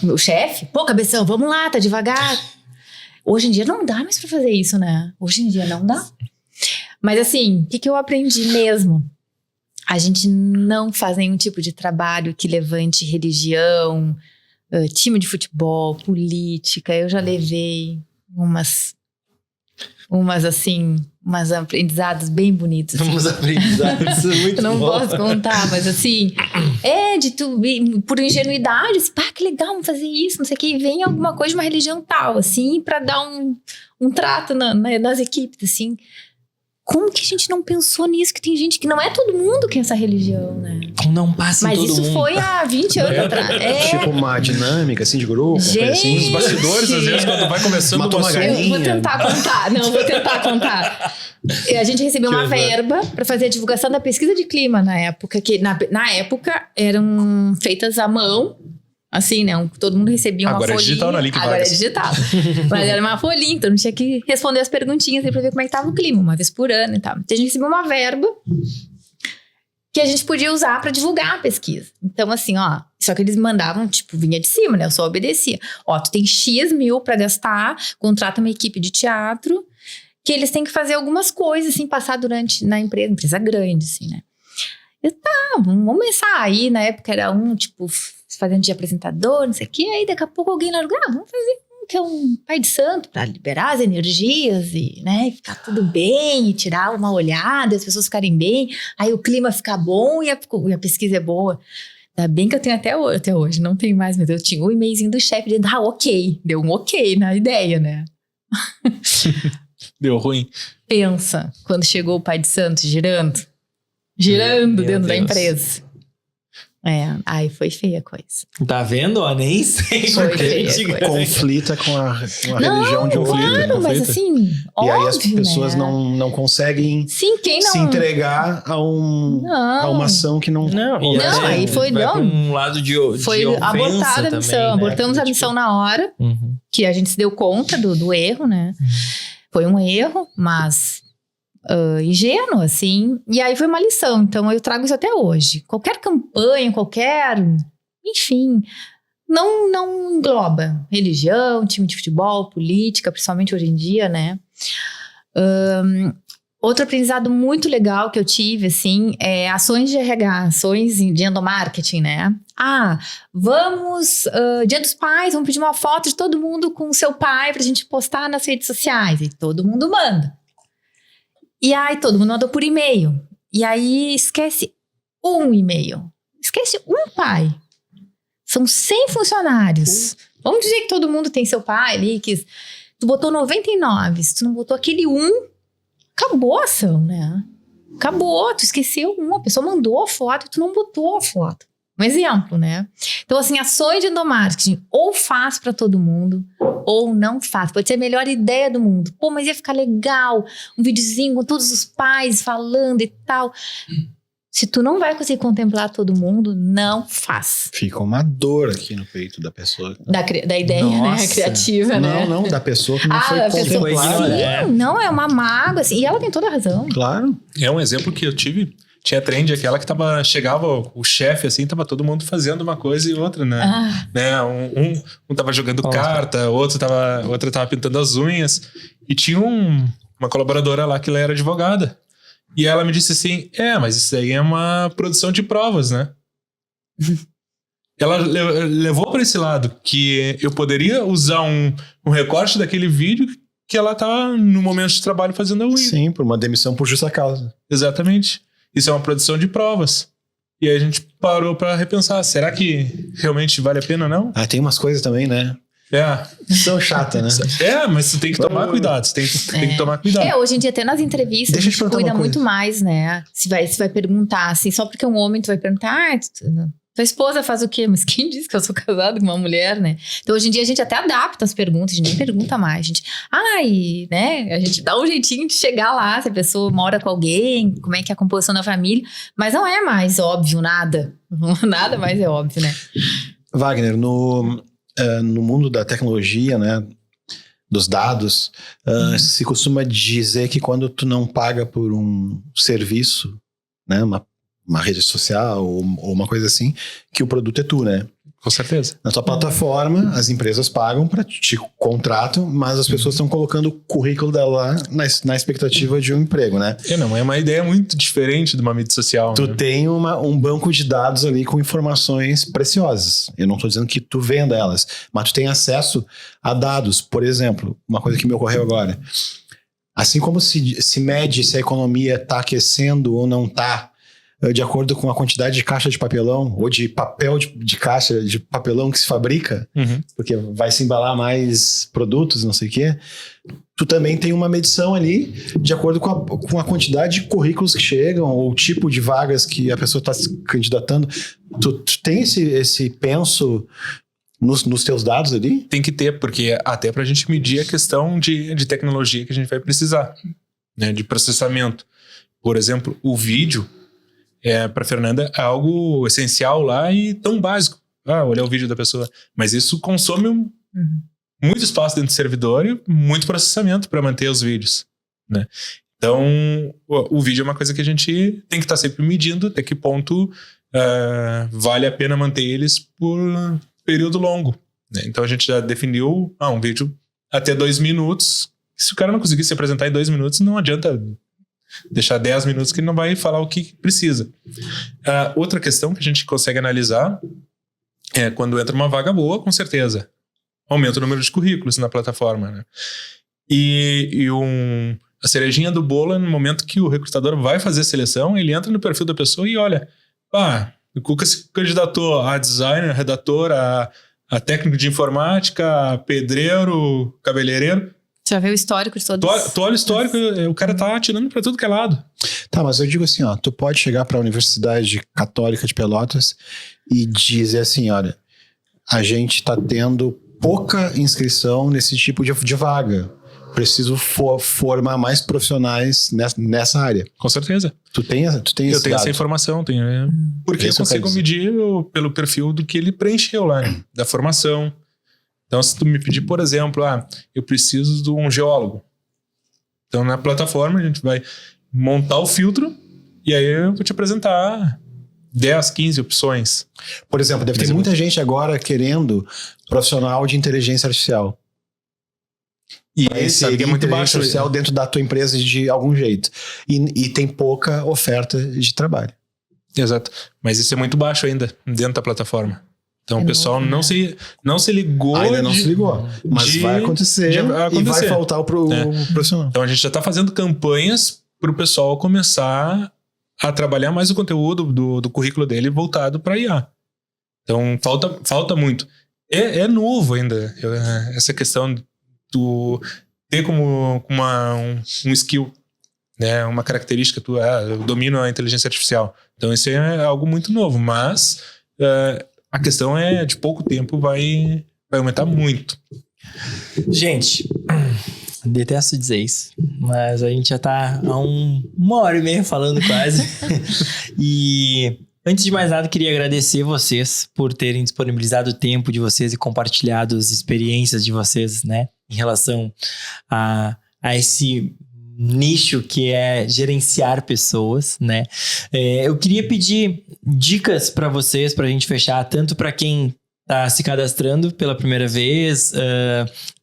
Meu chefe, pô, cabeção, vamos lá, tá devagar. Hoje em dia não dá mais pra fazer isso, né? Hoje em dia não dá. Mas assim, o que eu aprendi mesmo? A gente não faz nenhum tipo de trabalho que levante religião, time de futebol, política. Eu já levei umas aprendizados bem bonitos. Assim. Uns aprendizados, muito Eu não bom. posso contar, mas assim, por ingenuidade, assim, pá, que legal, vamos fazer isso, não sei o que, e vem alguma coisa de uma religião tal, assim, pra dar um trato nas equipes, assim. Como que a gente não pensou nisso? Que tem gente que não é todo mundo que é essa religião, né? Não passa Mas em todo isso mundo. foi há 20 anos atrás. Tipo uma dinâmica, assim, de grupo. uma coisa assim. Os bastidores, às vezes, quando vai começando Matou uma assunto, galinha. Eu vou tentar contar. Não, vou tentar contar. A gente recebeu uma verba para fazer a divulgação da pesquisa de clima na época, que na época eram feitas à mão, assim, né? Todo mundo recebia uma Agora é folhinha. digital na Link Agora Vagas. é digital. Mas era uma folhinha, então não tinha que responder as perguntinhas aí pra ver como é que tava o clima, uma vez por ano e tal. Então a gente recebeu uma verba que a gente podia usar pra divulgar a pesquisa. Então, assim, ó, só que eles mandavam, tipo, vinha de cima, né? Eu só obedecia. Ó, tu tem X mil pra gastar, contrata uma equipe de teatro, que eles têm que fazer algumas coisas, assim, passar na empresa grande, assim, né? Eu, tá, vamos começar. Aí, na época, era tipo, fazendo de apresentador, não sei o quê. Aí, daqui a pouco, alguém largou, vamos fazer que é um pai de santo pra liberar as energias e, né, ficar tudo bem e tirar uma olhada, as pessoas ficarem bem. Aí o clima fica bom e a pesquisa é boa. Ainda bem que eu tenho até hoje, não tenho mais, mas eu tinha um e-mailzinho do chefe dizendo, ok, deu um ok na ideia, né? Deu ruim. Pensa, quando chegou o pai de santo girando dentro Deus. da empresa. Aí foi feia a coisa. Tá vendo? Ó, nem sei Foi porque a feia gente a coisa. Conflita com a religião de um Claro, mas assim, E óbvio, aí as pessoas né? não conseguem Sim, quem não... se entregar a uma ação que não... Não, Não, aí foi- vai não. pra um lado de Foi ofensa abortada a missão. também, né? Abortamos a missão na hora, Uhum. que a gente se deu conta do erro, né? Foi um erro, mas ingênuo, assim. E aí foi uma lição. Então eu trago isso até hoje. Qualquer campanha, enfim, não engloba religião, time de futebol, política, principalmente hoje em dia, né? Outro aprendizado muito legal que eu tive, assim, é ações de RH, ações de endomarketing, né? Vamos, Dia dos Pais, vamos pedir uma foto de todo mundo com o seu pai pra gente postar nas redes sociais. E todo mundo manda. E aí todo mundo mandou por e-mail. E aí esquece um e-mail. Esquece um pai. São 100 funcionários. Vamos dizer que todo mundo tem seu pai ali, que tu botou 99, se tu não botou aquele 1, acabou a ação, né? Acabou, tu esqueceu a pessoa mandou a foto e tu não botou a foto. Um exemplo, né? Então, assim, ações de endomarketing, ou faz pra todo mundo, ou não faz. Pode ser a melhor ideia do mundo. Pô, mas ia ficar legal, um videozinho com todos os pais falando e tal. Se tu não vai conseguir contemplar todo mundo, não faz. Fica uma dor aqui no peito da pessoa. Da ideia, Nossa. né? Criativa, né? Não, da pessoa que não foi a pessoa- contemplada. Sim, não, é uma mágoa, assim. E ela tem toda a razão. Claro. É um exemplo que eu tive. Tinha trend aquela que chegava o chefe, assim, tava todo mundo fazendo uma coisa e outra, né? Né? Um tava jogando carta, outro tava pintando as unhas. E tinha uma colaboradora lá que ela era advogada. E ela me disse assim, mas isso aí é uma produção de provas, né? Ela levou para esse lado, que eu poderia usar um recorte daquele vídeo que ela tá no momento de trabalho fazendo a unha. Sim, por uma demissão por justa causa. Exatamente. Isso é uma produção de provas. E aí a gente parou para repensar, será que realmente vale a pena ou não? Ah, tem umas coisas também, né? São chatas, né? Mas tu tem que tomar cuidado, você tem que tomar cuidado. Hoje em dia, até nas entrevistas, Deixa eu a te gente perguntar cuida uma coisa. muito mais, né? Se vai perguntar, assim, só porque é um homem, tu vai perguntar, tua esposa faz o quê? Mas quem disse que eu sou casado com uma mulher, né? Então, hoje em dia, a gente até adapta as perguntas, a gente nem pergunta mais. A gente, né? A gente dá um jeitinho de chegar lá, se a pessoa mora com alguém, como é que é a composição da família. Mas não é mais óbvio, nada. Nada mais é óbvio, né? Wagner, no mundo da tecnologia, né, dos dados, se costuma dizer que quando tu não paga por um serviço, né, uma rede social ou uma coisa assim, que o produto é tu, né? Com certeza. Na tua plataforma, as empresas pagam para te contratam, mas as pessoas estão colocando o currículo dela lá na expectativa de um emprego, né? Não, é uma ideia muito diferente de uma mídia social. Tu né? tem um banco de dados ali com informações preciosas. Eu não estou dizendo que tu venda elas, mas tu tem acesso a dados. Por exemplo, uma coisa que me ocorreu agora. Assim como se mede se a economia está aquecendo ou não está, de acordo com a quantidade de caixa de papelão ou de papel de caixa de papelão que se fabrica, porque vai se embalar mais produtos, não sei o quê, tu também tem uma medição ali de acordo com a quantidade de currículos que chegam ou o tipo de vagas que a pessoa está se candidatando. Tu tem esse penso nos teus dados ali? Tem que ter, porque até pra gente medir a questão de tecnologia que a gente vai precisar, né, de processamento. Por exemplo, o vídeo, para Fernanda, é algo essencial lá e tão básico. Olhar o vídeo da pessoa. Mas isso consome muito espaço dentro do servidor e muito processamento para manter os vídeos, né? Então, o vídeo é uma coisa que a gente tem que estar sempre medindo até que ponto vale a pena manter eles por período longo, né? Então, a gente já definiu um vídeo até 2 minutos. Se o cara não conseguir se apresentar em 2 minutos, não adianta deixar 10 minutos que ele não vai falar o que precisa. Outra questão que a gente consegue analisar é quando entra uma vaga boa, com certeza. Aumenta o número de currículos na plataforma, né? E a cerejinha do bolo é no momento que o recrutador vai fazer a seleção, ele entra no perfil da pessoa e olha, o Cuca se candidatou a designer, a redator, a técnico de informática, a pedreiro, cabeleireiro. Já vê o histórico de todos. Tu olha o histórico, o cara tá atirando pra tudo que é lado. Tá, mas eu digo assim, tu pode chegar para a Universidade Católica de Pelotas e dizer assim, olha, a gente tá tendo pouca inscrição nesse tipo de vaga. Preciso formar mais profissionais nessa área. Com certeza. Tu tem Eu tenho essa informação, porque eu consigo medir pelo perfil do que ele preencheu lá, né? Da formação. Então, se tu me pedir, por exemplo, eu preciso de um geólogo. Então, na plataforma, a gente vai montar o filtro e aí eu vou te apresentar 10, 15 opções. Por exemplo, deve ter muita gente agora querendo profissional de inteligência artificial. E esse é muito baixo. Artificial dentro da tua empresa de algum jeito. E tem pouca oferta de trabalho. Exato. Mas isso é muito baixo ainda dentro da plataforma. Então o pessoal não se ligou. Ainda não se ligou. Mas vai acontecer e vai faltar o profissional. Então a gente já está fazendo campanhas para o pessoal começar a trabalhar mais o conteúdo do currículo dele voltado para IA. Então falta muito. É novo ainda, essa questão do ter como um skill, né? Uma característica, eu domino a inteligência artificial. Então isso é algo muito novo, mas a questão é de pouco tempo vai aumentar muito. Gente, detesto dizer isso, mas a gente já tá há 1h30 falando quase. E antes de mais nada, queria agradecer vocês por terem disponibilizado o tempo de vocês e compartilhado as experiências de vocês, né? Em relação a esse nicho que é gerenciar pessoas, né? Eu queria pedir dicas para vocês, pra gente fechar, tanto para quem tá se cadastrando pela primeira vez,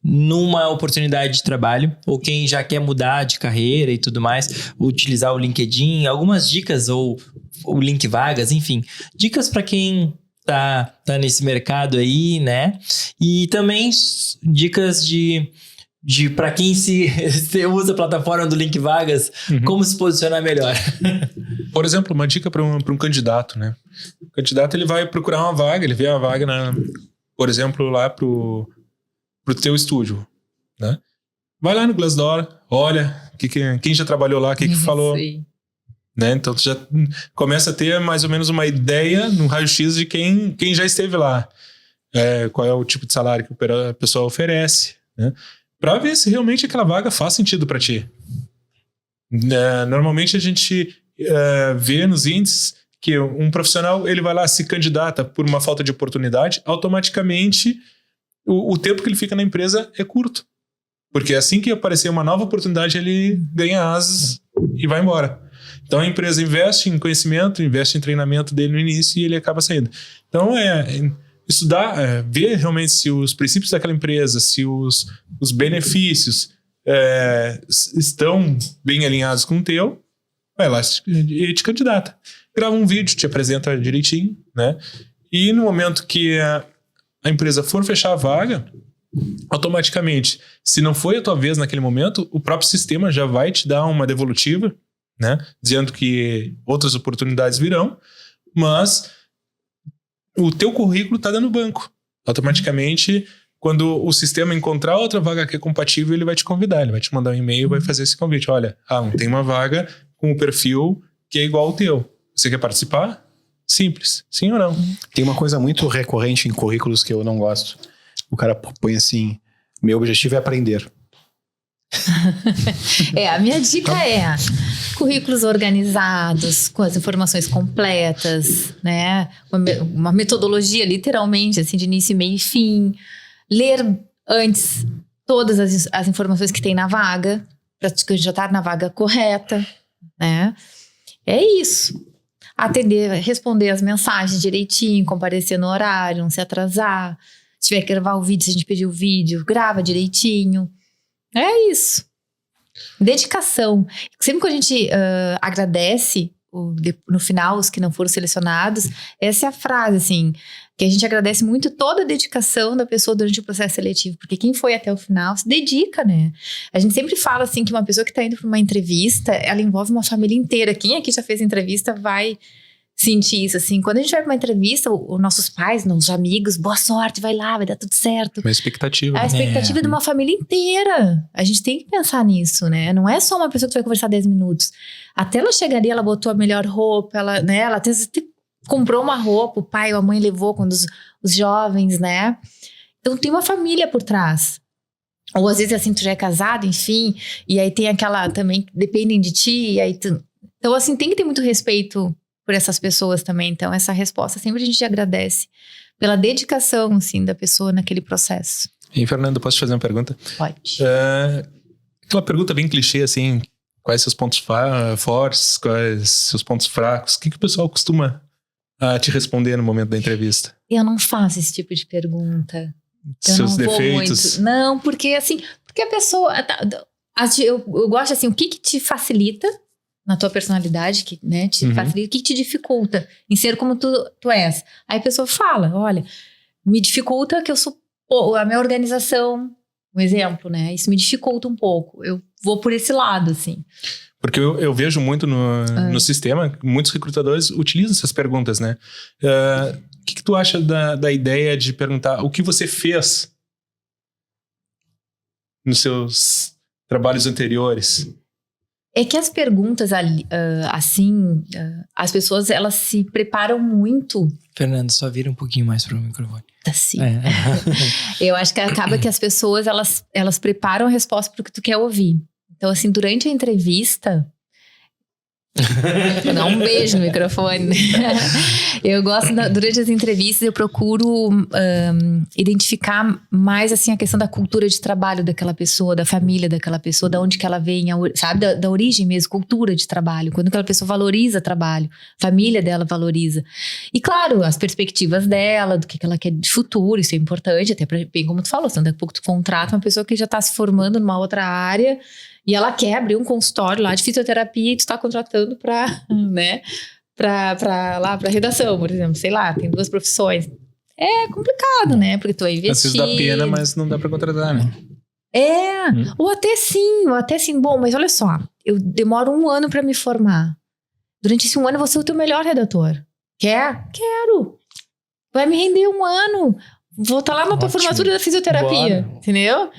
numa oportunidade de trabalho, ou quem já quer mudar de carreira e tudo mais, utilizar o LinkedIn, algumas dicas, ou o Link Vagas, enfim, dicas para quem tá nesse mercado aí, né? E também dicas de para quem se usa a plataforma do Link Vagas, como se posicionar melhor. Por exemplo, uma dica para um candidato, né? O candidato, ele vai procurar uma vaga, ele vê a vaga, por exemplo, lá pro teu estúdio, né? Vai lá no Glassdoor, olha quem já trabalhou lá, o que falou. Sim. Né? Então tu já começa a ter mais ou menos uma ideia no raio-x de quem já esteve lá. Qual é o tipo de salário que a pessoa oferece, né? Para ver se realmente aquela vaga faz sentido para ti. Normalmente a gente vê nos índices que um profissional, ele vai lá, se candidata por uma falta de oportunidade, automaticamente o tempo que ele fica na empresa é curto. Porque assim que aparecer uma nova oportunidade, ele ganha asas e vai embora. Então a empresa investe em conhecimento, investe em treinamento dele no início e ele acaba saindo. Então estudar, ver realmente se os princípios daquela empresa, se os benefícios estão bem alinhados com o teu, vai lá e te candidata. Grava um vídeo, te apresenta direitinho, né? E no momento que a empresa for fechar a vaga, automaticamente, se não foi a tua vez naquele momento, o próprio sistema já vai te dar uma devolutiva, né? Dizendo que outras oportunidades virão, mas o teu currículo está dando banco. Automaticamente, quando o sistema encontrar outra vaga que é compatível, ele vai te convidar, ele vai te mandar um e-mail, vai fazer esse convite. Olha, tem uma vaga com o perfil que é igual ao teu. Você quer participar? Simples. Sim ou não? Tem uma coisa muito recorrente em currículos que eu não gosto. O cara põe assim, meu objetivo é aprender. A minha dica é currículos organizados, com as informações completas, né? Uma metodologia, literalmente, assim, de início, meio e fim. Ler antes todas as informações que tem na vaga, para candidatar na vaga correta, né? É isso. Atender, responder as mensagens direitinho, comparecer no horário, não se atrasar. Se tiver que gravar o vídeo, se a gente pedir o vídeo, grava direitinho. É isso. Dedicação. Sempre que a gente agradece no final os que não foram selecionados, essa é a frase, assim, que a gente agradece muito toda a dedicação da pessoa durante o processo seletivo, porque quem foi até o final se dedica, né? A gente sempre fala, assim, que uma pessoa que está indo para uma entrevista, ela envolve uma família inteira. Quem aqui já fez entrevista vai sentir isso, assim. Quando a gente vai pra uma entrevista, os nossos pais, nossos amigos, boa sorte, vai lá, vai dar tudo certo. Uma expectativa. A expectativa de uma família inteira. A gente tem que pensar nisso, né? Não é só uma pessoa que tu vai conversar 10 minutos. Até ela chegar ali, ela botou a melhor roupa, ela até comprou uma roupa, o pai ou a mãe levou quando os jovens, né? Então tem uma família por trás. Ou às vezes assim, tu já é casado, enfim, e aí tem aquela também, dependem de ti, e aí então assim, tem que ter muito respeito por essas pessoas também. Então essa resposta sempre a gente agradece pela dedicação, assim, da pessoa naquele processo. E Fernando, posso te fazer uma pergunta? Pode. Aquela pergunta bem clichê, assim, quais seus pontos fortes, quais seus pontos fracos, o que o pessoal costuma te responder no momento da entrevista? Eu não faço esse tipo de pergunta. Seus defeitos? Não, porque assim, porque a pessoa, eu gosto assim, o que te facilita na tua personalidade, que, né, te facilita, o que te dificulta em ser como tu és. Aí a pessoa fala, olha, me dificulta que eu sou, a minha organização, um exemplo, né, isso me dificulta um pouco, eu vou por esse lado, assim. Porque eu vejo muito no sistema, muitos recrutadores utilizam essas perguntas, né? que tu acha da ideia de perguntar o que você fez nos seus trabalhos anteriores? É que as perguntas assim, as pessoas elas se preparam muito. Fernando, só vira um pouquinho mais pro microfone. Assim. Eu acho que acaba que as pessoas elas preparam a resposta pro que tu quer ouvir. Então, assim, durante a entrevista, vou dar um beijo no microfone. Eu gosto, durante as entrevistas, eu procuro identificar mais, assim, a questão da cultura de trabalho daquela pessoa, da família daquela pessoa, da onde que ela vem, sabe? Da origem mesmo, cultura de trabalho. Quando aquela pessoa valoriza trabalho, a família dela valoriza. E, claro, as perspectivas dela, do que ela quer de futuro, isso é importante, até bem como tu falou, senão daqui a pouco tu contrata uma pessoa que já está se formando numa outra área e ela quer abrir um consultório lá de fisioterapia e tu está contratando para, né, pra redação, por exemplo. Sei lá, tem 2 profissões. É complicado, né? Porque tu vai investir. Às vezes dá pena, mas não dá para contratar, né? Ou até sim. Bom, mas olha só, eu demoro 1 ano para me formar. Durante esse 1 ano eu vou ser o teu melhor redator. Quer? Quero. Vai me render 1 ano. Vou estar lá na tua formatura da fisioterapia. Bora. Entendeu?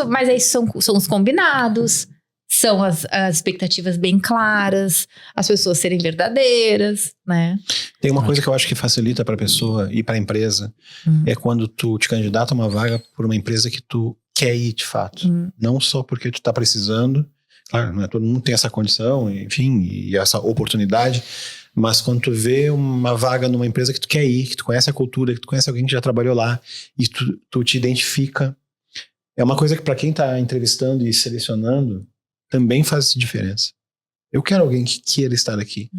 Mas aí são os combinados, são as expectativas bem claras, as pessoas serem verdadeiras, né? Tem uma coisa que eu acho que facilita para a pessoa e para a empresa, é quando tu te candidata a uma vaga por uma empresa que tu quer ir de fato. Não só porque tu tá precisando, claro, não é todo mundo tem essa condição, enfim, e essa oportunidade, mas quando tu vê uma vaga numa empresa que tu quer ir, que tu conhece a cultura, que tu conhece alguém que já trabalhou lá, e tu te identifica. É uma coisa que para quem tá entrevistando e selecionando, também faz diferença. Eu quero alguém que queira estar aqui.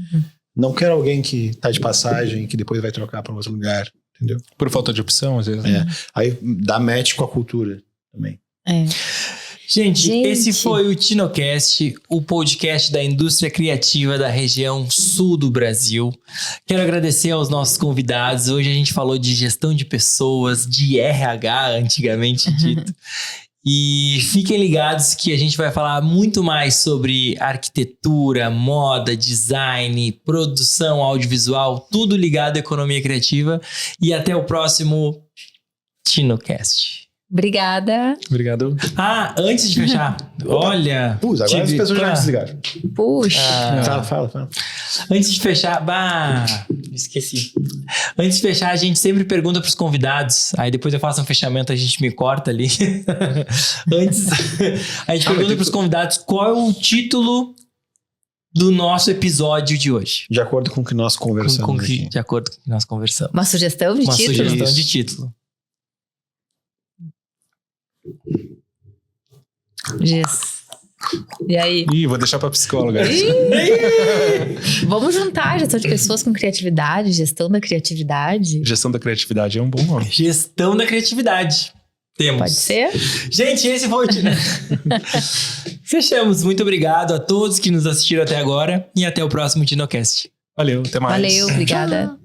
Não quero alguém que tá de passagem e que depois vai trocar para outro lugar, entendeu? Por falta de opção, às vezes. Aí dá match com a cultura também. Gente, esse foi o TinoCast, o podcast da indústria criativa da região sul do Brasil. Quero agradecer aos nossos convidados. Hoje a gente falou de gestão de pessoas, de RH, antigamente dito. E fiquem ligados que a gente vai falar muito mais sobre arquitetura, moda, design, produção audiovisual, tudo ligado à economia criativa. E até o próximo TinoCast. Obrigada. Obrigado. Antes de fechar, olha... Agora as pessoas já desligaram. Puxa. Fala. Antes de fechar... esqueci. Antes de fechar, a gente sempre pergunta pros convidados. Aí depois eu faço um fechamento, a gente me corta ali. Antes, a gente pergunta pros convidados qual é o título do nosso episódio de hoje. De acordo com o que nós conversamos aqui. De acordo com o que nós conversamos. Uma sugestão de título? Uma sugestão de título. E aí? Vou deixar pra psicóloga. Vamos juntar gestão de pessoas com criatividade, gestão da criatividade. Gestão da criatividade é um bom nome. Gestão da criatividade. Temos. Pode ser? Gente, esse foi o Fechamos. Muito obrigado a todos que nos assistiram até agora e até o próximo TinoCast. Valeu, até mais. Valeu, obrigada.